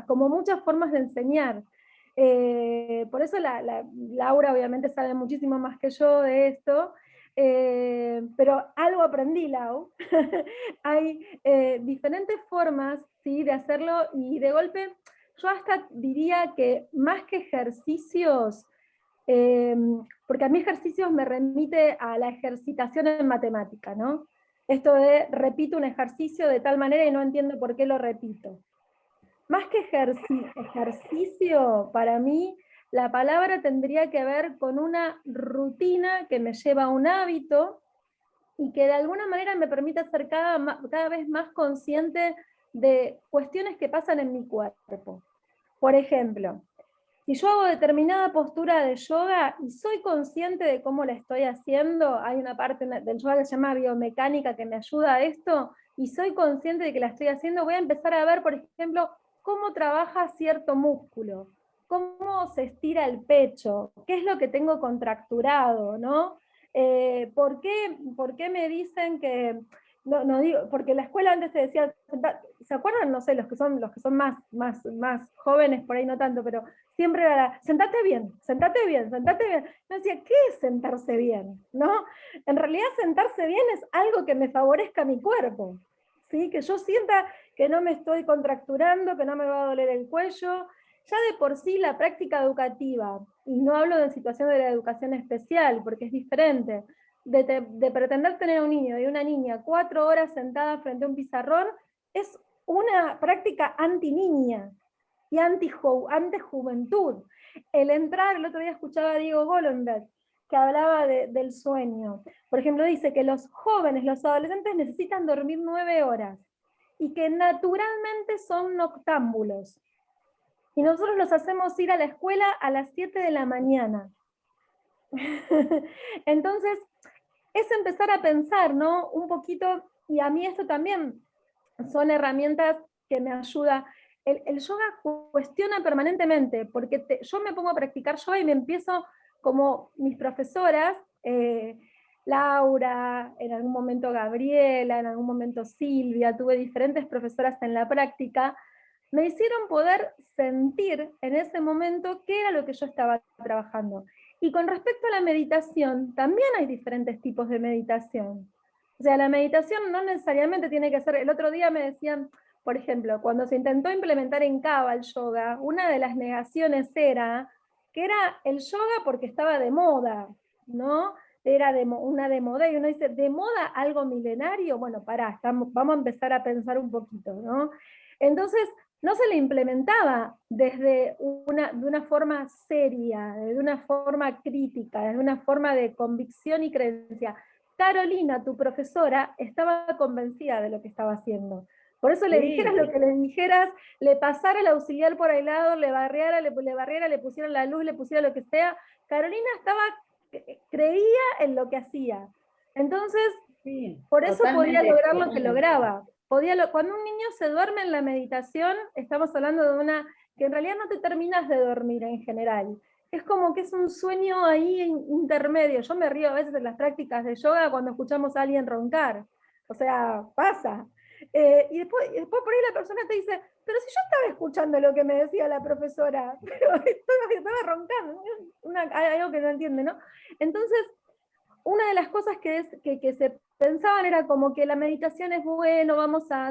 como muchas formas de enseñar. Por eso Laura obviamente sabe muchísimo más que yo de esto, pero algo aprendí, Lau. Hay diferentes formas, ¿sí?, de hacerlo, y de golpe yo hasta diría que más que ejercicios, porque a mí ejercicios me remite a la ejercitación en matemática, ¿no? Esto de repito un ejercicio de tal manera y no entiendo por qué lo repito. Más que ejercicio, para mí, la palabra tendría que ver con una rutina que me lleva a un hábito y que de alguna manera me permite ser cada vez más consciente de cuestiones que pasan en mi cuerpo. Por ejemplo, si yo hago determinada postura de yoga y soy consciente de cómo la estoy haciendo, hay una parte del yoga que se llama biomecánica que me ayuda a esto, y soy consciente de que la estoy haciendo, voy a empezar a ver, por ejemplo, cómo trabaja cierto músculo, cómo se estira el pecho, qué es lo que tengo contracturado, ¿no? ¿Por qué me dicen que... No digo, porque en la escuela antes se decía, ¿se acuerdan? No sé, los que son más jóvenes, por ahí no tanto, pero siempre era, sentate bien, sentate bien, sentate bien. Yo decía, ¿qué es sentarse bien? ¿No? En realidad sentarse bien es algo que me favorezca mi cuerpo, ¿sí? Que yo sienta que no me estoy contracturando, que no me va a doler el cuello. Ya de por sí la práctica educativa, y no hablo de situación de la educación especial, porque es diferente, de pretender tener a un niño y una niña 4 horas sentada frente a un pizarrón, es una práctica anti-niña y anti-juventud. El entrar, el otro día escuchaba a Diego Golombek, que hablaba del sueño. Por ejemplo, dice que los jóvenes, los adolescentes necesitan dormir 9 horas y que naturalmente son noctámbulos. Y nosotros los hacemos ir a la escuela a las 7 de la mañana. Entonces, es empezar a pensar, ¿no? Un poquito, y a mí esto también son herramientas que me ayudan. El yoga cuestiona permanentemente, porque yo me pongo a practicar yoga y me empiezo, como mis profesoras, Laura, en algún momento Gabriela, en algún momento Silvia, tuve diferentes profesoras en la práctica, me hicieron poder sentir en ese momento qué era lo que yo estaba trabajando. Y con respecto a la meditación, también hay diferentes tipos de meditación. O sea, la meditación no necesariamente tiene que ser... El otro día me decían, por ejemplo, cuando se intentó implementar en Cava el yoga, una de las negaciones era que era el yoga porque estaba de moda, ¿no? Era una de moda, y uno dice, ¿de moda algo milenario? Bueno, pará, vamos a empezar a pensar un poquito, ¿no? Entonces, no se le implementaba de una forma seria, de una forma crítica, de una forma de convicción y creencia. Carolina, tu profesora, estaba convencida de lo que estaba haciendo. Por eso le dijeras lo que le dijeras, le pasara el auxiliar por el lado, le barriera, le pusiera la luz, le pusiera lo que sea. Carolina creía en lo que hacía. Entonces, sí, por eso podía lograr lo que lograba. Cuando un niño se duerme en la meditación, estamos hablando de una que en realidad no te terminas de dormir en general. Es como que es un sueño ahí intermedio. Yo me río a veces en las prácticas de yoga cuando escuchamos a alguien roncar. O sea, pasa. Y después por ahí la persona te dice, pero si yo estaba escuchando lo que me decía la profesora, pero estaba roncando. Algo que no entiende, ¿no? Entonces, una de las cosas que se pensaban era como que la meditación es bueno,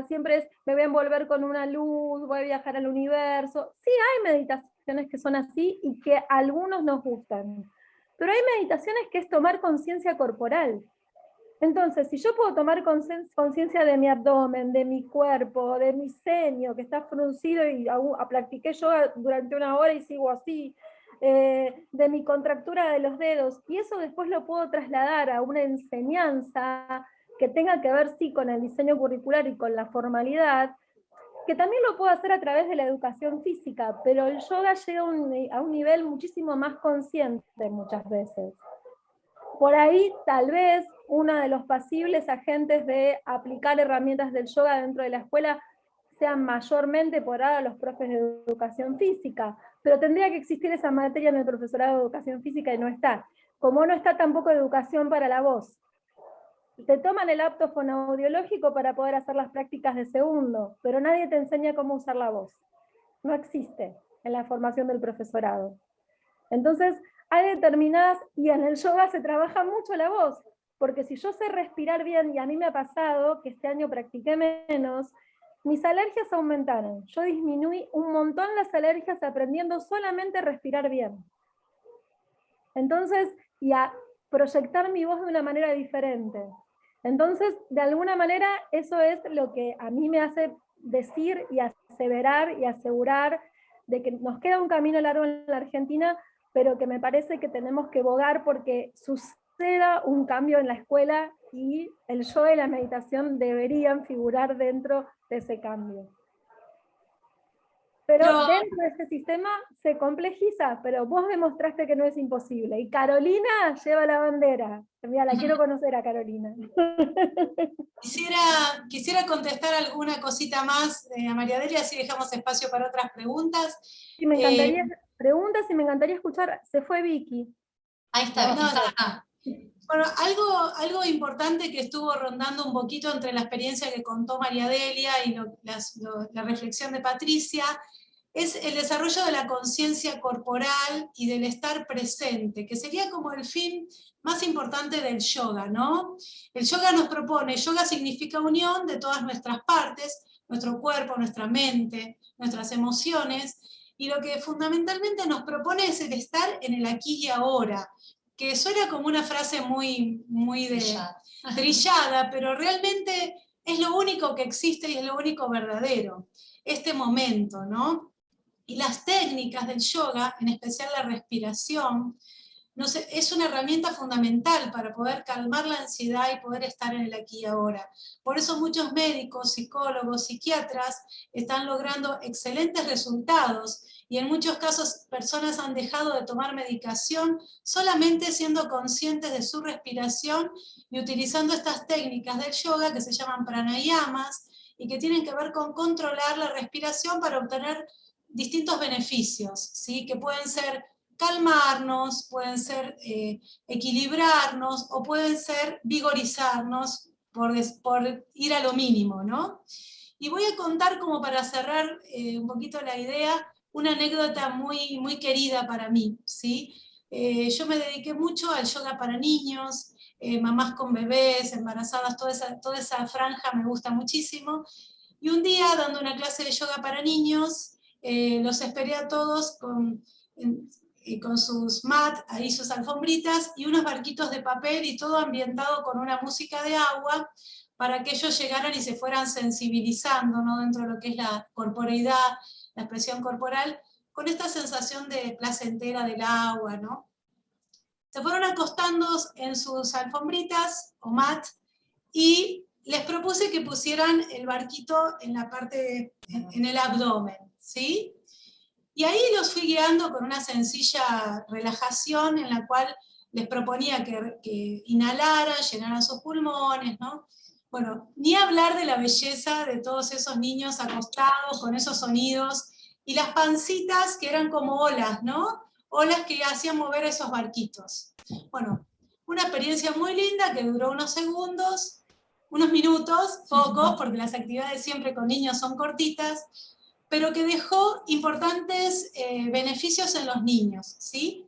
siempre me voy a envolver con una luz, voy a viajar al universo. Sí, hay meditaciones que son así y que a algunos nos gustan, pero hay meditaciones que es tomar conciencia corporal. Entonces, si yo puedo tomar conciencia de mi abdomen, de mi cuerpo, de mi ceño, que está fruncido y practiqué yoga durante 1 hora y sigo así, de mi contractura de los dedos, y eso después lo puedo trasladar a una enseñanza que tenga que ver, sí, con el diseño curricular y con la formalidad, que también lo puedo hacer a través de la educación física, pero el yoga llega a un nivel muchísimo más consciente muchas veces. Por ahí, tal vez, uno de los posibles agentes de aplicar herramientas del yoga dentro de la escuela sean mayormente por ahora los profes de educación física, pero tendría que existir esa materia en el profesorado de educación física y no está. Como no está tampoco educación para la voz. Te toman el apto fonoaudiológico para poder hacer las prácticas de segundo, pero nadie te enseña cómo usar la voz. No existe en la formación del profesorado. Entonces, hay determinadas, y en el yoga se trabaja mucho la voz, porque si yo sé respirar bien, y a mí me ha pasado que este año practiqué menos, mis alergias aumentaron. Yo disminuí un montón las alergias aprendiendo solamente a respirar bien. Entonces, y a proyectar mi voz de una manera diferente. Entonces, de alguna manera, eso es lo que a mí me hace decir y aseverar y asegurar de que nos queda un camino largo en la Argentina, pero que me parece que tenemos que bogar porque suceda un cambio en la escuela y el yoga y la meditación deberían figurar dentro de ese cambio. Pero dentro de este sistema se complejiza, pero vos demostraste que no es imposible. Y Carolina lleva la bandera. Mira, la quiero conocer a Carolina. Quisiera contestar alguna cosita más a María Delia, así dejamos espacio para otras preguntas. Sí, me encantaría preguntas y me encantaría escuchar. Se fue Vicky. Ahí está, No, está. Bueno, algo importante que estuvo rondando un poquito entre la experiencia que contó María Delia y la reflexión de Patricia, es el desarrollo de la conciencia corporal y del estar presente, que sería como el fin más importante del yoga, ¿no? El yoga nos propone, yoga significa unión de todas nuestras partes, nuestro cuerpo, nuestra mente, nuestras emociones, y lo que fundamentalmente nos propone es el estar en el aquí y ahora, que suena como una frase muy trillada, pero realmente es lo único que existe y es lo único verdadero, este momento, ¿no? Y las técnicas del yoga, en especial la respiración, es una herramienta fundamental para poder calmar la ansiedad y poder estar en el aquí y ahora. Por eso muchos médicos, psicólogos, psiquiatras están logrando excelentes resultados y en muchos casos personas han dejado de tomar medicación solamente siendo conscientes de su respiración y utilizando estas técnicas del yoga que se llaman pranayamas y que tienen que ver con controlar la respiración para obtener distintos beneficios, ¿sí? Que pueden ser calmarnos, pueden ser equilibrarnos o pueden ser vigorizarnos por ir a lo mínimo, ¿no? Y voy a contar como para cerrar un poquito la idea, una anécdota muy, muy querida para mí, ¿sí? Yo me dediqué mucho al yoga para niños, mamás con bebés, embarazadas, toda esa franja me gusta muchísimo. Y un día, dando una clase de yoga para niños, los esperé a todos con sus mats, ahí sus alfombritas, y unos barquitos de papel y todo ambientado con una música de agua, para que ellos llegaran y se fueran sensibilizando, ¿no? Dentro de lo que es la corporeidad, la expresión corporal, con esta sensación de placentera del agua, ¿no? Se fueron acostando en sus alfombritas o mat y les propuse que pusieran el barquito en la parte, en el abdomen, ¿sí? Y ahí los fui guiando con una sencilla relajación en la cual les proponía que inhalaran, llenaran sus pulmones, ¿no? Bueno, ni hablar de la belleza de todos esos niños acostados con esos sonidos y las pancitas que eran como olas, ¿no? Olas que hacían mover esos barquitos. Bueno, una experiencia muy linda que duró unos segundos, unos minutos, pocos, porque las actividades siempre con niños son cortitas, pero que dejó importantes beneficios en los niños, ¿sí?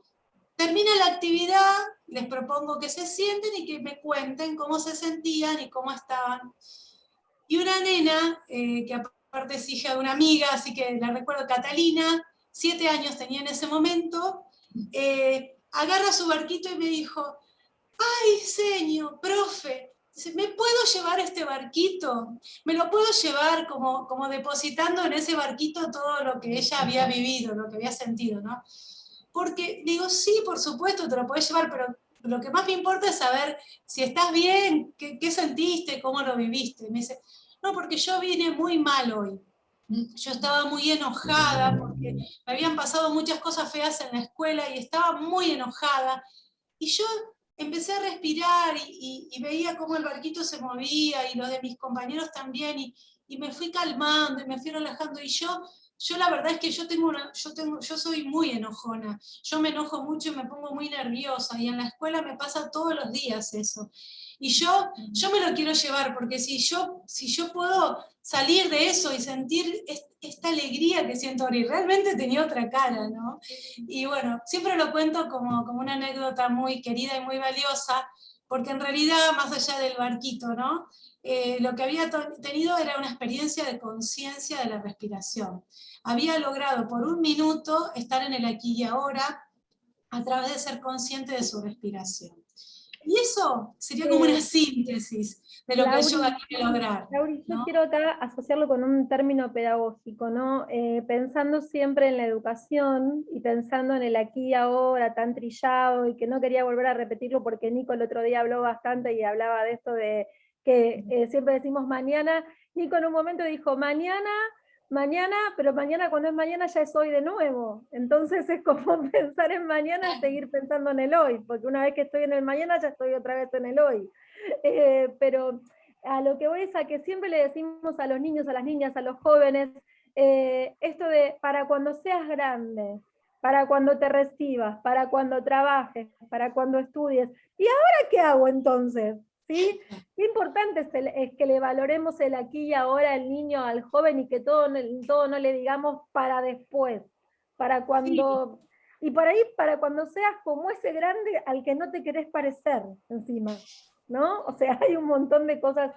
Termina la actividad, les propongo que se sienten y que me cuenten cómo se sentían y cómo estaban. Y una nena, que aparte es hija de una amiga, así que la recuerdo, Catalina, 7 años tenía en ese momento, agarra su barquito y me dijo, ¡ay, señor, profe! Dice, ¿me puedo llevar este barquito? ¿Me lo puedo llevar como depositando en ese barquito todo lo que ella había vivido, lo que había sentido, ¿no? Porque digo, sí, por supuesto, te lo podés llevar, pero lo que más me importa es saber si estás bien, qué sentiste, cómo lo viviste. Me dice, no, porque yo vine muy mal hoy. Yo estaba muy enojada porque me habían pasado muchas cosas feas en la escuela y estaba muy enojada. Y yo empecé a respirar y veía cómo el barquito se movía y los de mis compañeros también y me fui calmando y me fui relajando y yo la verdad es que yo soy muy enojona, yo me enojo mucho y me pongo muy nerviosa y en la escuela me pasa todos los días eso. Y yo me lo quiero llevar porque si yo puedo salir de eso y sentir esta alegría que siento ahora, y realmente tenía otra cara, ¿no? Y bueno, siempre lo cuento como una anécdota muy querida y muy valiosa, porque en realidad, más allá del barquito, ¿no? Lo que había tenido era una experiencia de conciencia de la respiración. Había logrado por un minuto estar en el aquí y ahora, a través de ser consciente de su respiración. Y eso sería como una síntesis de lo que el yoga quiere lograr. Lauri, yo ¿no? quiero acá asociarlo con un término pedagógico, ¿no? Pensando siempre en la educación y pensando en el aquí y ahora tan trillado, y que no quería volver a repetirlo porque Nico el otro día habló bastante y hablaba de esto de que siempre decimos mañana. Nico en un momento dijo mañana, pero mañana cuando es mañana ya es hoy de nuevo. Entonces es como pensar en mañana, seguir pensando en el hoy, porque una vez que estoy en el mañana ya estoy otra vez en el hoy. Pero a lo que voy es a que siempre le decimos a los niños, a las niñas, a los jóvenes, esto de para cuando seas grande, para cuando te recibas, para cuando trabajes, para cuando estudies. ¿Y ahora qué hago entonces? ¿Sí? Qué importante es que le valoremos el aquí y ahora al niño, al joven, y que todo no le digamos para después, para cuando... Sí. Y para ahí, para cuando seas como ese grande al que no te querés parecer encima, ¿no? O sea, hay un montón de cosas.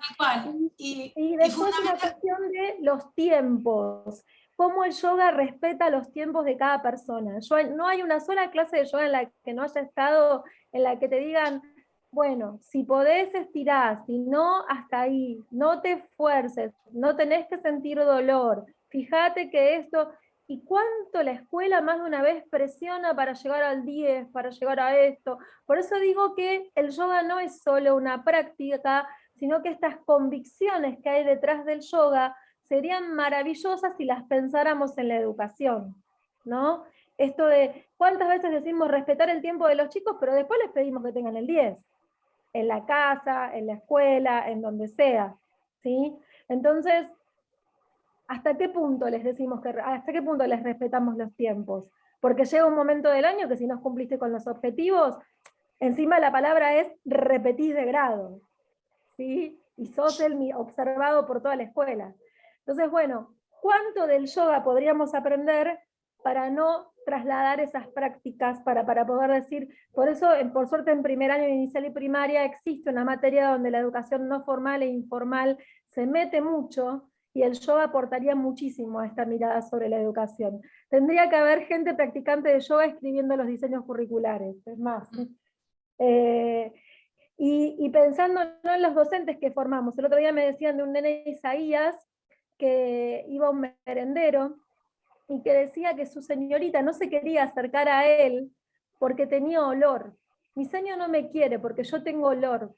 Y después una cuestión de los tiempos, cómo el yoga respeta los tiempos de cada persona. No hay una sola clase de yoga en la que no haya estado, en la que te digan, bueno, si podés estirás, si no, hasta ahí, no te esfuerces, no tenés que sentir dolor, fíjate que esto... ¿Y cuánto la escuela más de una vez presiona para llegar al 10, para llegar a esto? Por eso digo que el yoga no es solo una práctica, sino que estas convicciones que hay detrás del yoga serían maravillosas si las pensáramos en la educación, ¿no? Esto de cuántas veces decimos respetar el tiempo de los chicos, pero después les pedimos que tengan el 10, en la casa, en la escuela, en donde sea, ¿sí? Entonces, ¿hasta qué punto les decimos hasta qué punto les respetamos los tiempos? Porque llega un momento del año que si no cumpliste con los objetivos, encima la palabra es repetís de grado, ¿sí? Y sos observado por toda la escuela. Entonces, bueno, ¿cuánto del yoga podríamos aprender para no trasladar esas prácticas, para poder decir, por eso, por suerte en primer año inicial y primaria existe una materia donde la educación no formal e informal se mete mucho, y el yoga aportaría muchísimo a esta mirada sobre la educación. Tendría que haber gente practicante de yoga escribiendo los diseños curriculares, es más. Y pensando ¿no? en los docentes que formamos. El otro día me decían de un nene Isaías que iba a un merendero y que decía que su señorita no se quería acercar a él porque tenía olor. Mi señor no me quiere porque yo tengo olor.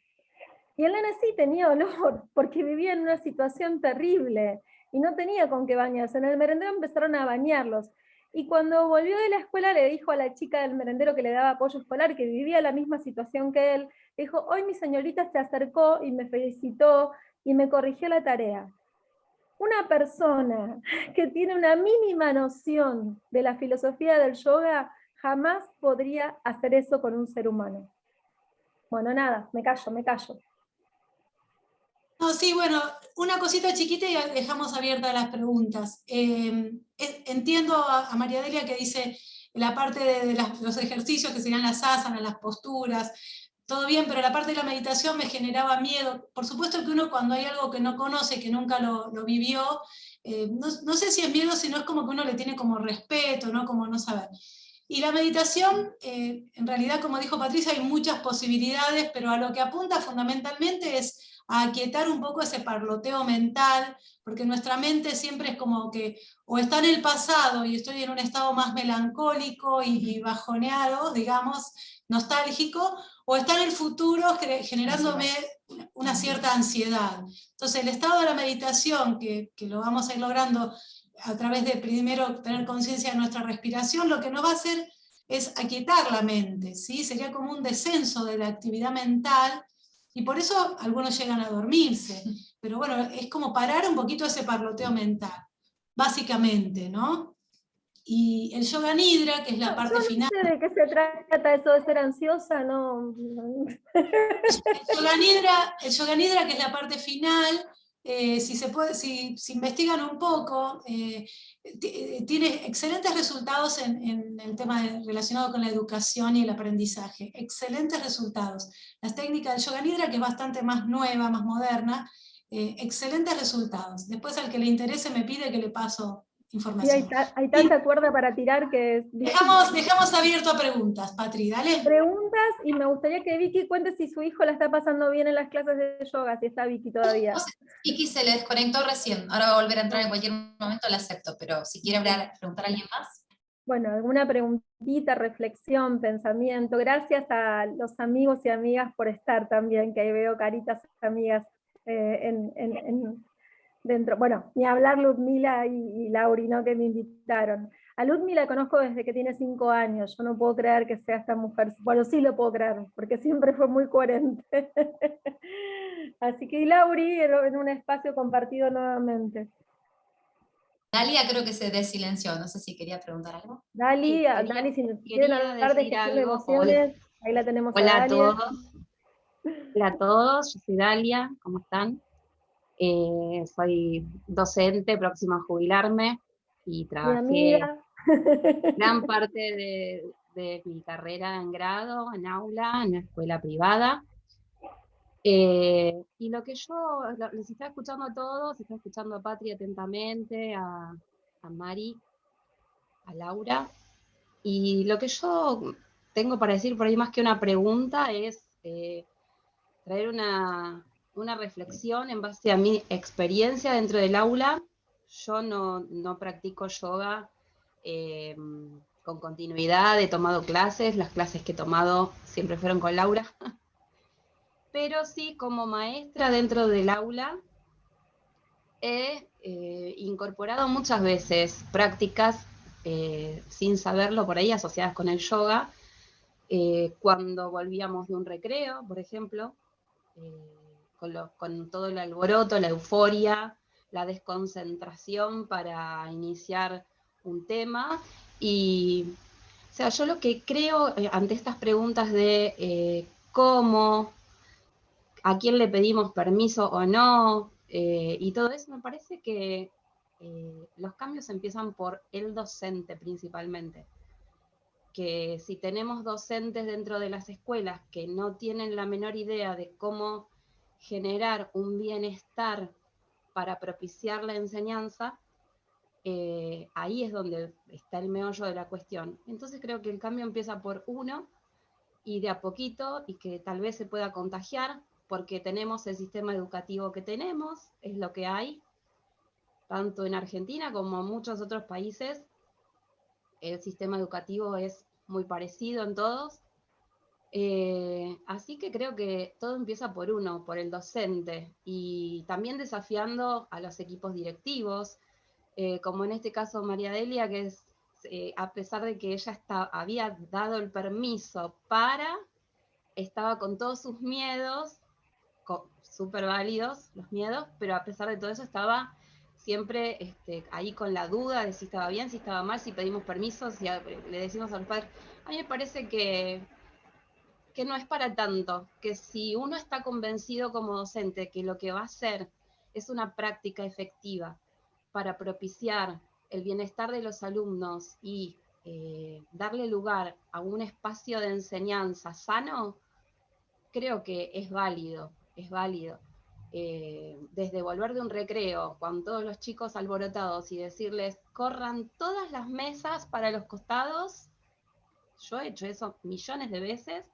Y el nene sí tenía olor, porque vivía en una situación terrible y no tenía con qué bañarse. En el merendero empezaron a bañarlos. Y cuando volvió de la escuela le dijo a la chica del merendero que le daba apoyo escolar, que vivía la misma situación que él, le dijo, hoy mi señorita se acercó y me felicitó y me corrigió la tarea. Una persona que tiene una mínima noción de la filosofía del yoga jamás podría hacer eso con un ser humano. Bueno, nada, me callo. No, sí, bueno, una cosita chiquita y dejamos abiertas las preguntas. Entiendo a María Delia que dice la parte de los ejercicios, que serían las asanas, las posturas, todo bien, pero la parte de la meditación me generaba miedo. Por supuesto que uno cuando hay algo que no conoce, que nunca lo vivió, no sé si es miedo, sino es como que uno le tiene como respeto, ¿no? Como no saber. Y la meditación, en realidad, como dijo Patricia, hay muchas posibilidades, pero a lo que apunta fundamentalmente es a aquietar un poco ese parloteo mental, porque nuestra mente siempre es como que o está en el pasado y estoy en un estado más melancólico y bajoneado, digamos, nostálgico, o está en el futuro generándome una cierta ansiedad. Entonces el estado de la meditación, que lo vamos a ir logrando a través de primero tener conciencia de nuestra respiración, lo que nos va a hacer es aquietar la mente, ¿sí? Sería como un descenso de la actividad mental, y por eso algunos llegan a dormirse. Pero bueno, es como parar un poquito ese parloteo mental, básicamente, ¿no? Y el Yoga Nidra, que es la parte final. No sé de qué se trata eso de ser ansiosa, no. El Yoga Nidra, que es la parte final, si investigan un poco, tiene excelentes resultados en el tema relacionado con la educación y el aprendizaje. Excelentes resultados. Las técnicas del Yoga Nidra, que es bastante más nueva, más moderna, excelentes resultados. Después al que le interese me pide que le paso información. hay tanta cuerda para tirar que es Dejamos abierto a preguntas, Patri, dale. preguntas, y me gustaría que Vicky cuente si su hijo la está pasando bien en las clases de yoga, si está Vicky todavía. No sé, Vicky se le desconectó recién, ahora va a volver a entrar en cualquier momento, la acepto, pero si quiere preguntar a alguien más. Bueno, alguna preguntita, reflexión, pensamiento. Gracias a los amigos y amigas por estar también, que ahí veo caritas amigas dentro. Bueno, ni hablar Ludmila y Lauri, ¿no? Que me invitaron. A Ludmila la conozco desde que tiene 5 años. Yo no puedo creer que sea esta mujer. Bueno, sí lo puedo creer, porque siempre fue muy coherente. Así que y Lauri en un espacio compartido nuevamente. Dalia creo que se desilenció, no sé si quería preguntar algo. Dali, Sí, si nos quieren quería hablar de decir gestión de algo. emociones, ahí la tenemos a Hola a Dalia. todos. Hola a todos, yo soy Dalia, ¿cómo están? Soy docente, próxima a jubilarme, y Mi trabajé amiga. gran parte de mi carrera en grado, en aula, en la escuela privada. Y lo que les estaba escuchando a todos, estaba escuchando a Patri atentamente, a Mari, a Laura, y lo que yo tengo para decir por ahí más que una pregunta es traer una reflexión en base a mi experiencia dentro del aula. Yo no practico yoga con continuidad, he tomado clases, las clases que he tomado siempre fueron con Laura, pero sí como maestra dentro del aula he incorporado muchas veces prácticas sin saberlo por ahí asociadas con el yoga, cuando volvíamos de un recreo, por ejemplo, con todo el alboroto, la euforia, la desconcentración para iniciar un tema. Y, o sea, yo lo que creo ante estas preguntas de cómo, a quién le pedimos permiso o no, y todo eso, me parece que los cambios empiezan por el docente principalmente. Que si tenemos docentes dentro de las escuelas que no tienen la menor idea de cómo generar un bienestar para propiciar la enseñanza, ahí es donde está el meollo de la cuestión. Entonces creo que el cambio empieza por uno, y de a poquito, y que tal vez se pueda contagiar, porque tenemos el sistema educativo que tenemos, es lo que hay, tanto en Argentina como en muchos otros países. El sistema educativo es muy parecido en todos. Así que creo que todo empieza por uno, por el docente, y también desafiando a los equipos directivos, como en este caso María Delia, que es, a pesar de que ella había dado el permiso estaba con todos sus miedos, súper válidos los miedos, pero a pesar de todo eso estaba siempre ahí con la duda de si estaba bien, si estaba mal, si pedimos permiso, si le decimos a los padres. A mí me parece que no es para tanto, que si uno está convencido como docente que lo que va a hacer es una práctica efectiva para propiciar el bienestar de los alumnos y darle lugar a un espacio de enseñanza sano, creo que es válido, es válido. Desde volver de un recreo, con todos los chicos alborotados y decirles, corran todas las mesas para los costados. Yo he hecho eso millones de veces.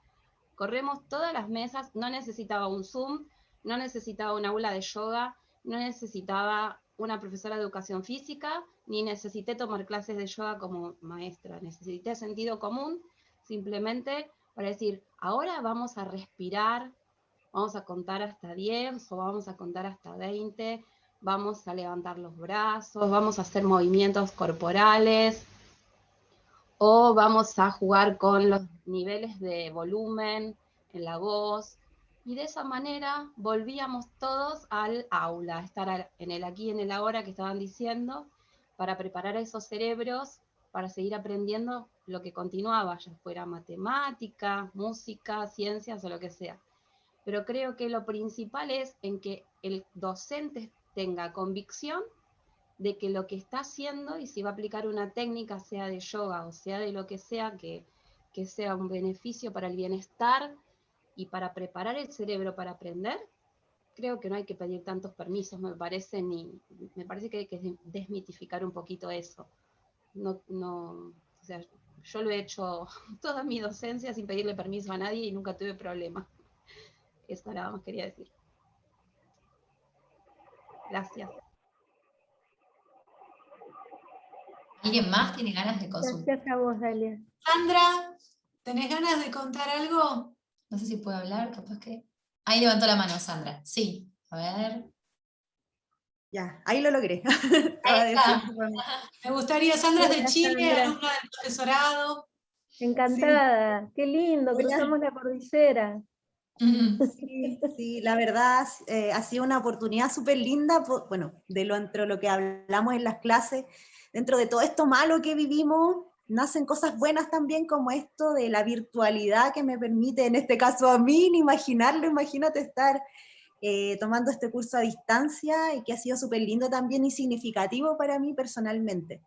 Corremos todas las mesas, no necesitaba un Zoom, no necesitaba un aula de yoga, no necesitaba una profesora de educación física, ni necesité tomar clases de yoga como maestra. Necesité sentido común, simplemente para decir, ahora vamos a respirar, vamos a contar hasta 10 o vamos a contar hasta 20, vamos a levantar los brazos, vamos a hacer movimientos corporales, o vamos a jugar con los niveles de volumen en la voz, y de esa manera volvíamos todos al aula, a estar en el aquí y en el ahora que estaban diciendo, para preparar a esos cerebros para seguir aprendiendo lo que continuaba, ya fuera matemática, música, ciencias o lo que sea. Pero creo que lo principal es en que el docente tenga convicción de que lo que está haciendo, y si va a aplicar una técnica, sea de yoga o sea de lo que sea, que sea un beneficio para el bienestar y para preparar el cerebro para aprender, creo que no hay que pedir tantos permisos, me parece que hay que desmitificar un poquito eso. O sea, yo lo he hecho toda mi docencia sin pedirle permiso a nadie y nunca tuve problema. Eso nada más quería decir. Gracias. ¿Alguien más tiene ganas de consultar? Gracias a vos, Dalia. Sandra, ¿tenés ganas de contar algo? No sé si puedo hablar, capaz que... Ahí levantó la mano Sandra. Sí, a ver. Ya, ahí lo logré. Ahí está. Me gustaría, Sandra es de Hola, Chile, Sandra. alumna del profesorado. Encantada, qué lindo, Hola. cruzamos la cordillera. Sí, sí, la verdad ha sido una oportunidad súper linda, bueno, dentro de lo que hablamos en las clases, dentro de todo esto malo que vivimos, nacen cosas buenas también como esto de la virtualidad que me permite, en este caso a mí, ni imaginarlo, imagínate estar tomando este curso a distancia y que ha sido súper lindo también y significativo para mí personalmente.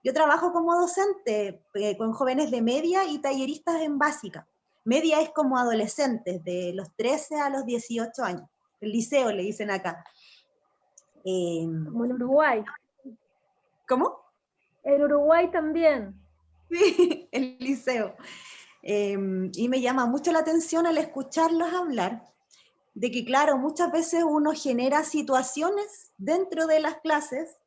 Yo trabajo como docente con jóvenes de media y talleristas en básica. Media es como adolescentes, de los 13 a los 18 años. El liceo le dicen acá. Como en Uruguay. ¿Cómo? En Uruguay también. Sí, el liceo. Y me llama mucho la atención al escucharlos hablar, de que claro, muchas veces uno genera situaciones dentro de las clases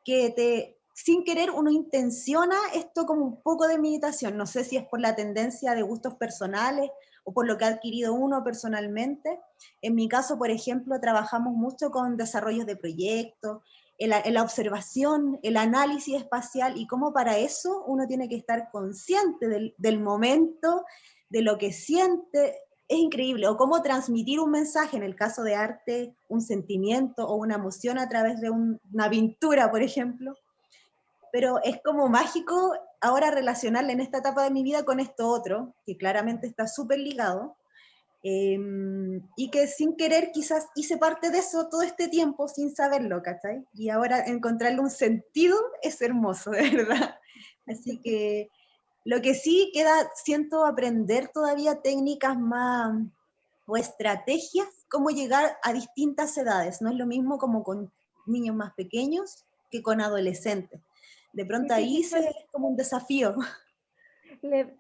que sin querer uno intenciona esto como un poco de meditación. No sé si es por la tendencia de gustos personales o por lo que ha adquirido uno personalmente. En mi caso, por ejemplo, trabajamos mucho con desarrollos de proyectos, en la observación, el análisis espacial, y cómo para eso uno tiene que estar consciente del momento, de lo que siente. Es increíble, o cómo transmitir un mensaje, en el caso de arte, un sentimiento o una emoción a través de una pintura, por ejemplo. Pero es como mágico ahora relacionarle en esta etapa de mi vida con esto otro, que claramente está súper ligado, y que sin querer quizás hice parte de eso todo este tiempo sin saberlo, ¿cachai? Y ahora encontrarle un sentido es hermoso, de verdad. Así que lo que sí queda, siento aprender todavía técnicas más o estrategias, cómo llegar a distintas edades. No es lo mismo como con niños más pequeños que con adolescentes. De pronto ahí es como un desafío.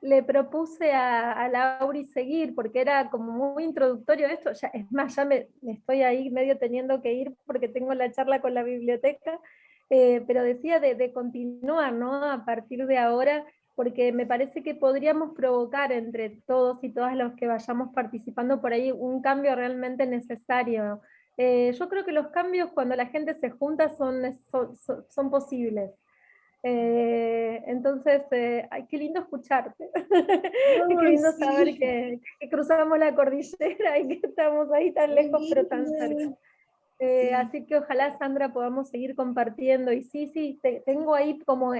Le propuse a Lauri seguir, porque era como muy introductorio esto, ya, es más, ya me estoy ahí medio teniendo que ir porque tengo la charla con la biblioteca, pero decía de continuar, ¿no? A partir de ahora, porque me parece que podríamos provocar entre todos y todas los que vayamos participando por ahí un cambio realmente necesario. Yo creo que los cambios cuando la gente se junta son posibles. Entonces, ay, qué lindo escucharte. Qué lindo saber que cruzamos la cordillera y que estamos ahí tan lejos pero tan cerca. Así que ojalá, Sandra, podamos seguir compartiendo. Y sí, tengo ahí como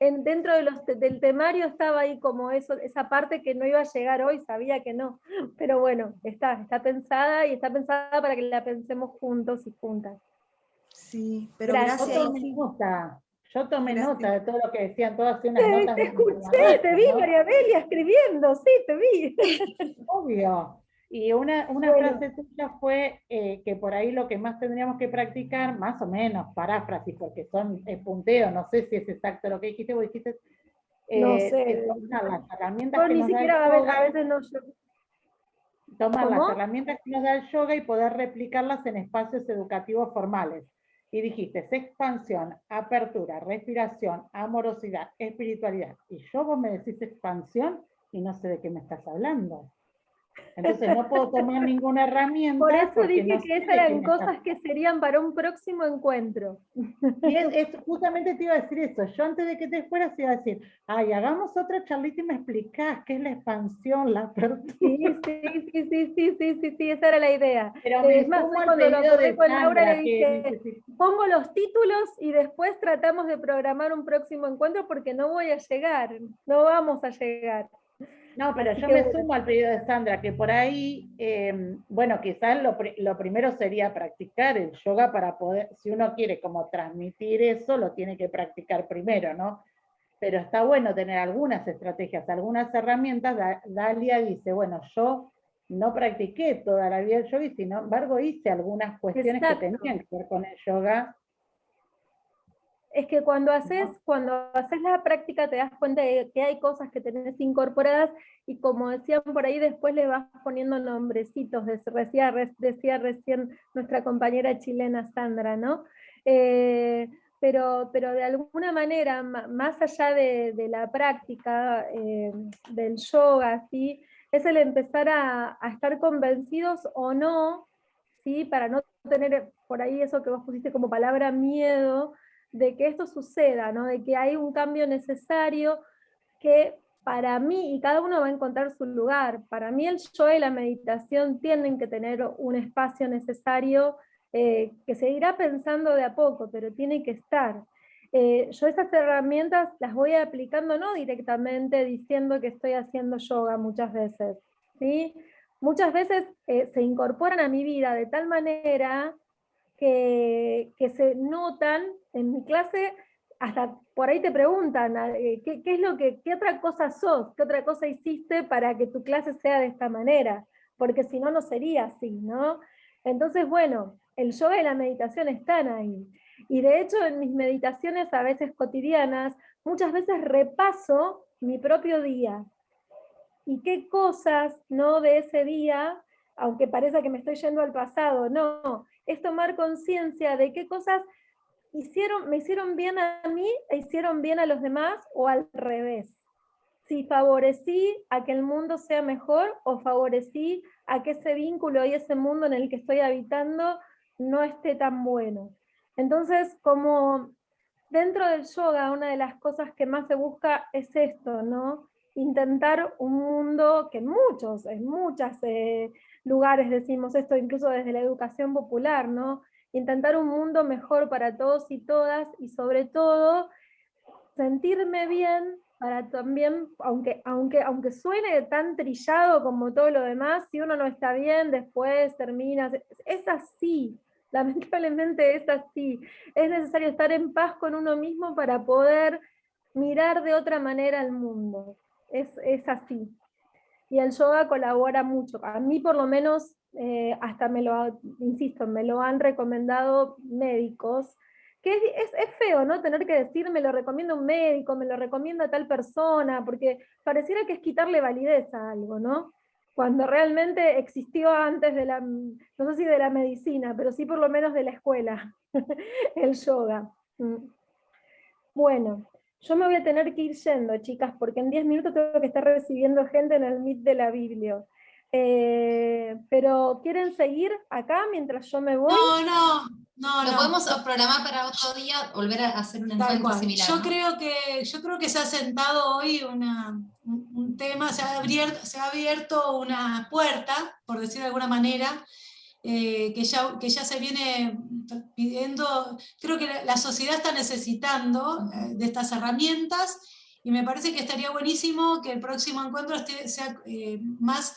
dentro del temario estaba ahí como esa parte que no iba a llegar hoy, sabía que no. Pero bueno, está pensada y está pensada para que la pensemos juntos y juntas. Sí, pero Gracias. gracias. Yo tomé Gracias. nota de todo lo que decían, todas unas notas. Te escuché, te vi, ¿no? María Delia, escribiendo, sí, te vi. Obvio. Y una Bueno. frase tuya fue que por ahí lo que más tendríamos que practicar, más o menos, paráfrasis, porque son punteos, no sé si es exacto lo que dijiste, vos dijiste, No sé. tomar las herramientas Yo que ni nos da el siquiera yoga, a veces no. tomar las ¿Cómo? herramientas que nos da el yoga y poder replicarlas en espacios educativos formales. Y dijiste, expansión, apertura, respiración, amorosidad, espiritualidad. Y vos me decís expansión y no sé de qué me estás hablando. Entonces no puedo tomar ninguna herramienta. Por eso porque dije no que sé esas de qué eran me cosas estás... que serían para un próximo encuentro. Y justamente te iba a decir eso. Yo antes de que te fueras iba a decir, ay, hagamos otra charlita y me explicás qué es la expansión, la apertura. Sí, esa era la idea. Pero me Es más, sumo al cuando lo pedido acordé de con Laura Sandra, le que dije, pongo los títulos y después tratamos de programar un próximo encuentro porque no voy a llegar, no vamos a llegar. No, pero Así yo que me bueno. sumo al pedido de Sandra, que por ahí, bueno, quizás lo primero sería practicar el yoga para poder, si uno quiere como transmitir eso, lo tiene que practicar primero, ¿no? Pero está bueno tener algunas estrategias, algunas herramientas. Dalia dice, bueno, yo no practiqué toda la vida el yoga y sin embargo hice algunas cuestiones Exacto. que tenían que ver con el yoga. Es que cuando haces la práctica te das cuenta de que hay cosas que tenés incorporadas y como decían por ahí, después le vas poniendo nombrecitos, decía recién nuestra compañera chilena Sandra, ¿no? Pero de alguna manera, más allá de la práctica del yoga, ¿sí? Es el empezar a estar convencidos o no, ¿sí? Para no tener por ahí eso que vos pusiste como palabra miedo, de que esto suceda, ¿no? De que hay un cambio necesario que para mí, y cada uno va a encontrar su lugar, para mí el yoga y la meditación tienen que tener un espacio necesario que se irá pensando de a poco, pero tiene que estar. Yo esas herramientas las voy aplicando no directamente diciendo que estoy haciendo yoga muchas veces, ¿sí? Muchas veces se incorporan a mi vida de tal manera que se notan en mi clase, hasta por ahí te preguntan, ¿qué es lo qué otra cosa sos? ¿Qué otra cosa hiciste para que tu clase sea de esta manera? Porque si no, no sería así, ¿no? Entonces, bueno, el yoga y la meditación están ahí. Y de hecho, en mis meditaciones a veces cotidianas, muchas veces repaso mi propio día. Y qué cosas, ¿no? De ese día, aunque parezca que me estoy yendo al pasado, no, es tomar conciencia de qué cosas me hicieron bien a mí e hicieron bien a los demás o al revés. Si favorecí a que el mundo sea mejor o favorecí a que ese vínculo y ese mundo en el que estoy habitando no esté tan bueno. Entonces, como dentro del yoga, una de las cosas que más se busca es esto, ¿no? Intentar un mundo que en muchos lugares decimos esto, incluso desde la educación popular, ¿no? Intentar un mundo mejor para todos y todas, y sobre todo, sentirme bien para también, aunque suene tan trillado como todo lo demás, si uno no está bien, después termina, es así, lamentablemente es así. Es necesario estar en paz con uno mismo para poder mirar de otra manera al mundo. Es así. Y el yoga colabora mucho. A mí por lo menos, hasta insisto, me lo han recomendado médicos, que es feo, ¿no? Tener que decir, me lo recomienda un médico, me lo recomienda tal persona, porque pareciera que es quitarle validez a algo, ¿no? Cuando realmente existió antes de no sé si de la medicina, pero sí por lo menos de la escuela, el yoga. Bueno, yo me voy a tener que ir yendo, chicas, porque en 10 minutos tengo que estar recibiendo gente en el Meet de la Biblia. Pero ¿quieren seguir acá mientras yo me voy? Lo podemos programar para otro día, volver a hacer un Tal encuentro cual. similar. Yo ¿no? creo que se ha sentado hoy un tema, se ha abierto una puerta, por decir de alguna manera, que ya se viene pidiendo. Creo que la sociedad está necesitando de estas herramientas, y me parece que estaría buenísimo que el próximo encuentro sea más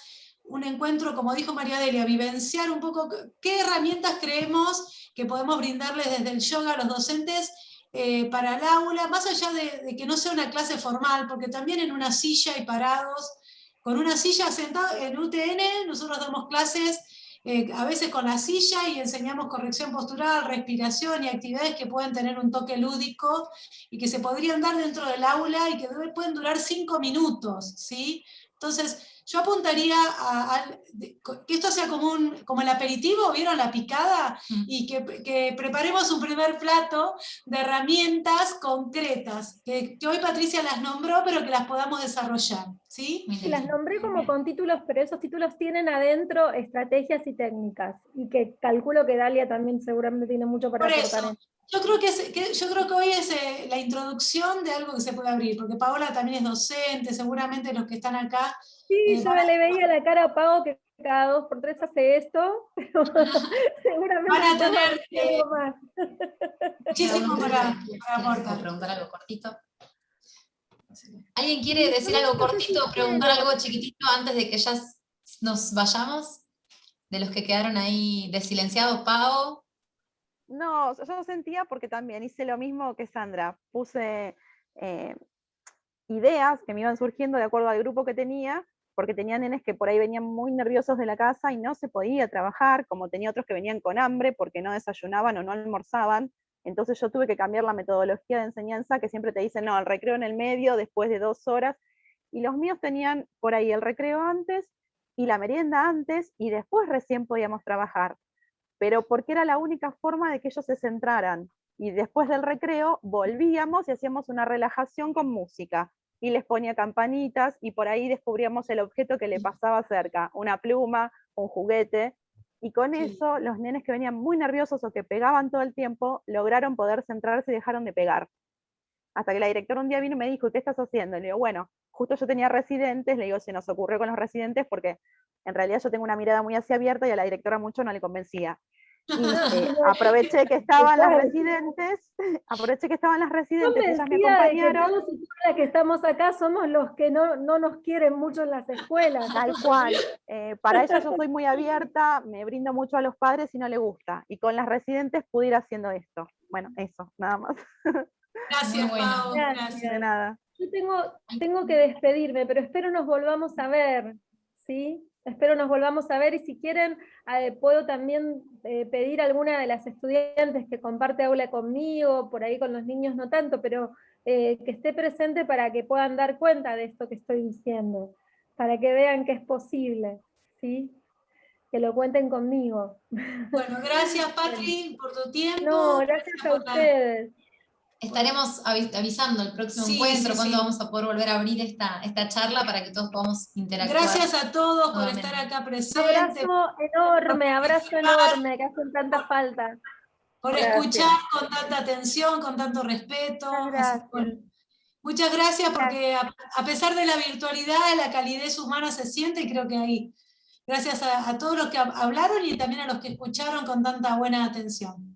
un encuentro, como dijo María Delia, vivenciar un poco qué herramientas creemos que podemos brindarles desde el yoga a los docentes para el aula, más allá de que no sea una clase formal, porque también en una silla y parados, con una silla sentada en UTN, nosotros damos clases a veces con la silla y enseñamos corrección postural, respiración y actividades que pueden tener un toque lúdico y que se podrían dar dentro del aula y que pueden durar 5 minutos, ¿sí? Entonces, yo apuntaría que esto sea como el aperitivo, ¿vieron la picada? Y que preparemos un primer plato de herramientas concretas, que hoy Patricia las nombró, pero que las podamos desarrollar, ¿sí? Las nombré como con títulos, pero esos títulos tienen adentro estrategias y técnicas, y que calculo que Dalia también seguramente tiene mucho para aportar. Por eso, yo creo que hoy es la introducción de algo que se puede abrir, porque Paola también es docente, seguramente los que están acá. Sí, yo le veía la cara a Pau que cada 2 por 3 hace esto, pero seguramente van a tener algo más. muchísimo para aportar. Preguntar algo cortito. ¿Alguien quiere decir algo cortito o preguntar algo chiquitito antes de que ya nos vayamos? De los que quedaron ahí desilenciados, Pau. No, yo sentía porque también hice lo mismo que Sandra. Puse ideas que me iban surgiendo de acuerdo al grupo que tenía porque tenía nenes que por ahí venían muy nerviosos de la casa y no se podía trabajar, como tenía otros que venían con hambre porque no desayunaban o no almorzaban. Entonces yo tuve que cambiar la metodología de enseñanza, que siempre te dicen, no, el recreo en el medio, después de 2 horas, y los míos tenían por ahí el recreo antes y la merienda antes, y después recién podíamos trabajar, pero porque era la única forma de que ellos se centraran. Y después del recreo volvíamos y hacíamos una relajación con música, y les ponía campanitas, y por ahí descubríamos el objeto que le pasaba cerca, una pluma, un juguete, y con eso los nenes que venían muy nerviosos o que pegaban todo el tiempo, lograron poder centrarse y dejaron de pegar. Hasta que la directora un día vino y me dijo, ¿qué estás haciendo? Y le digo, bueno, justo yo tenía residentes, le digo, se nos ocurrió con los residentes porque en realidad yo tengo una mirada muy así abierta y a la directora mucho no le convencía. Y aproveché que estaban las residentes, ellas me acompañaron. Todos y todas las que estamos acá somos los que no nos quieren mucho en las escuelas. Tal cual. Para ellas yo soy muy abierta, me brindo mucho a los padres y no les gusta. Y con las residentes pude ir haciendo esto. Bueno, eso, nada más. Gracias, Muy bueno. Pau. Gracias. De nada. Yo tengo que despedirme, pero espero nos volvamos a ver, ¿sí? Espero nos volvamos a ver, y si quieren, puedo también pedir a alguna de las estudiantes que comparte aula conmigo, por ahí con los niños no tanto, pero que esté presente para que puedan dar cuenta de esto que estoy diciendo, para que vean que es posible, ¿sí? Que lo cuenten conmigo. Bueno, gracias, Patri, por tu tiempo. No, gracias a ustedes. Estaremos avisando el próximo Sí, encuentro, sí, cuándo sí. vamos a poder volver a abrir esta charla para que todos podamos interactuar. Gracias a todos por nuevamente. estar acá presentes, Abrazo enorme, que hacen tanta falta. por Gracias. escuchar con tanta atención, con tanto respeto. Muchas gracias. Así que, bueno, muchas gracias, porque a pesar de la virtualidad, la calidez humana se siente, y creo que ahí, gracias a todos los que hablaron y también a los que escucharon con tanta buena atención.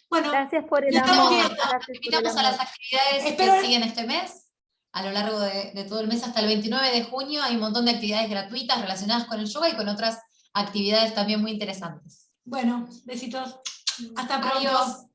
Bueno, Gracias por el ya estamos amor. viendo. Gracias por el Invitamos a las amor. actividades Espero- que siguen este mes. A lo largo de todo el mes hasta el 29 de junio hay un montón de actividades gratuitas relacionadas con el yoga y con otras actividades también muy interesantes. Bueno, besitos. Hasta pronto. Adiós.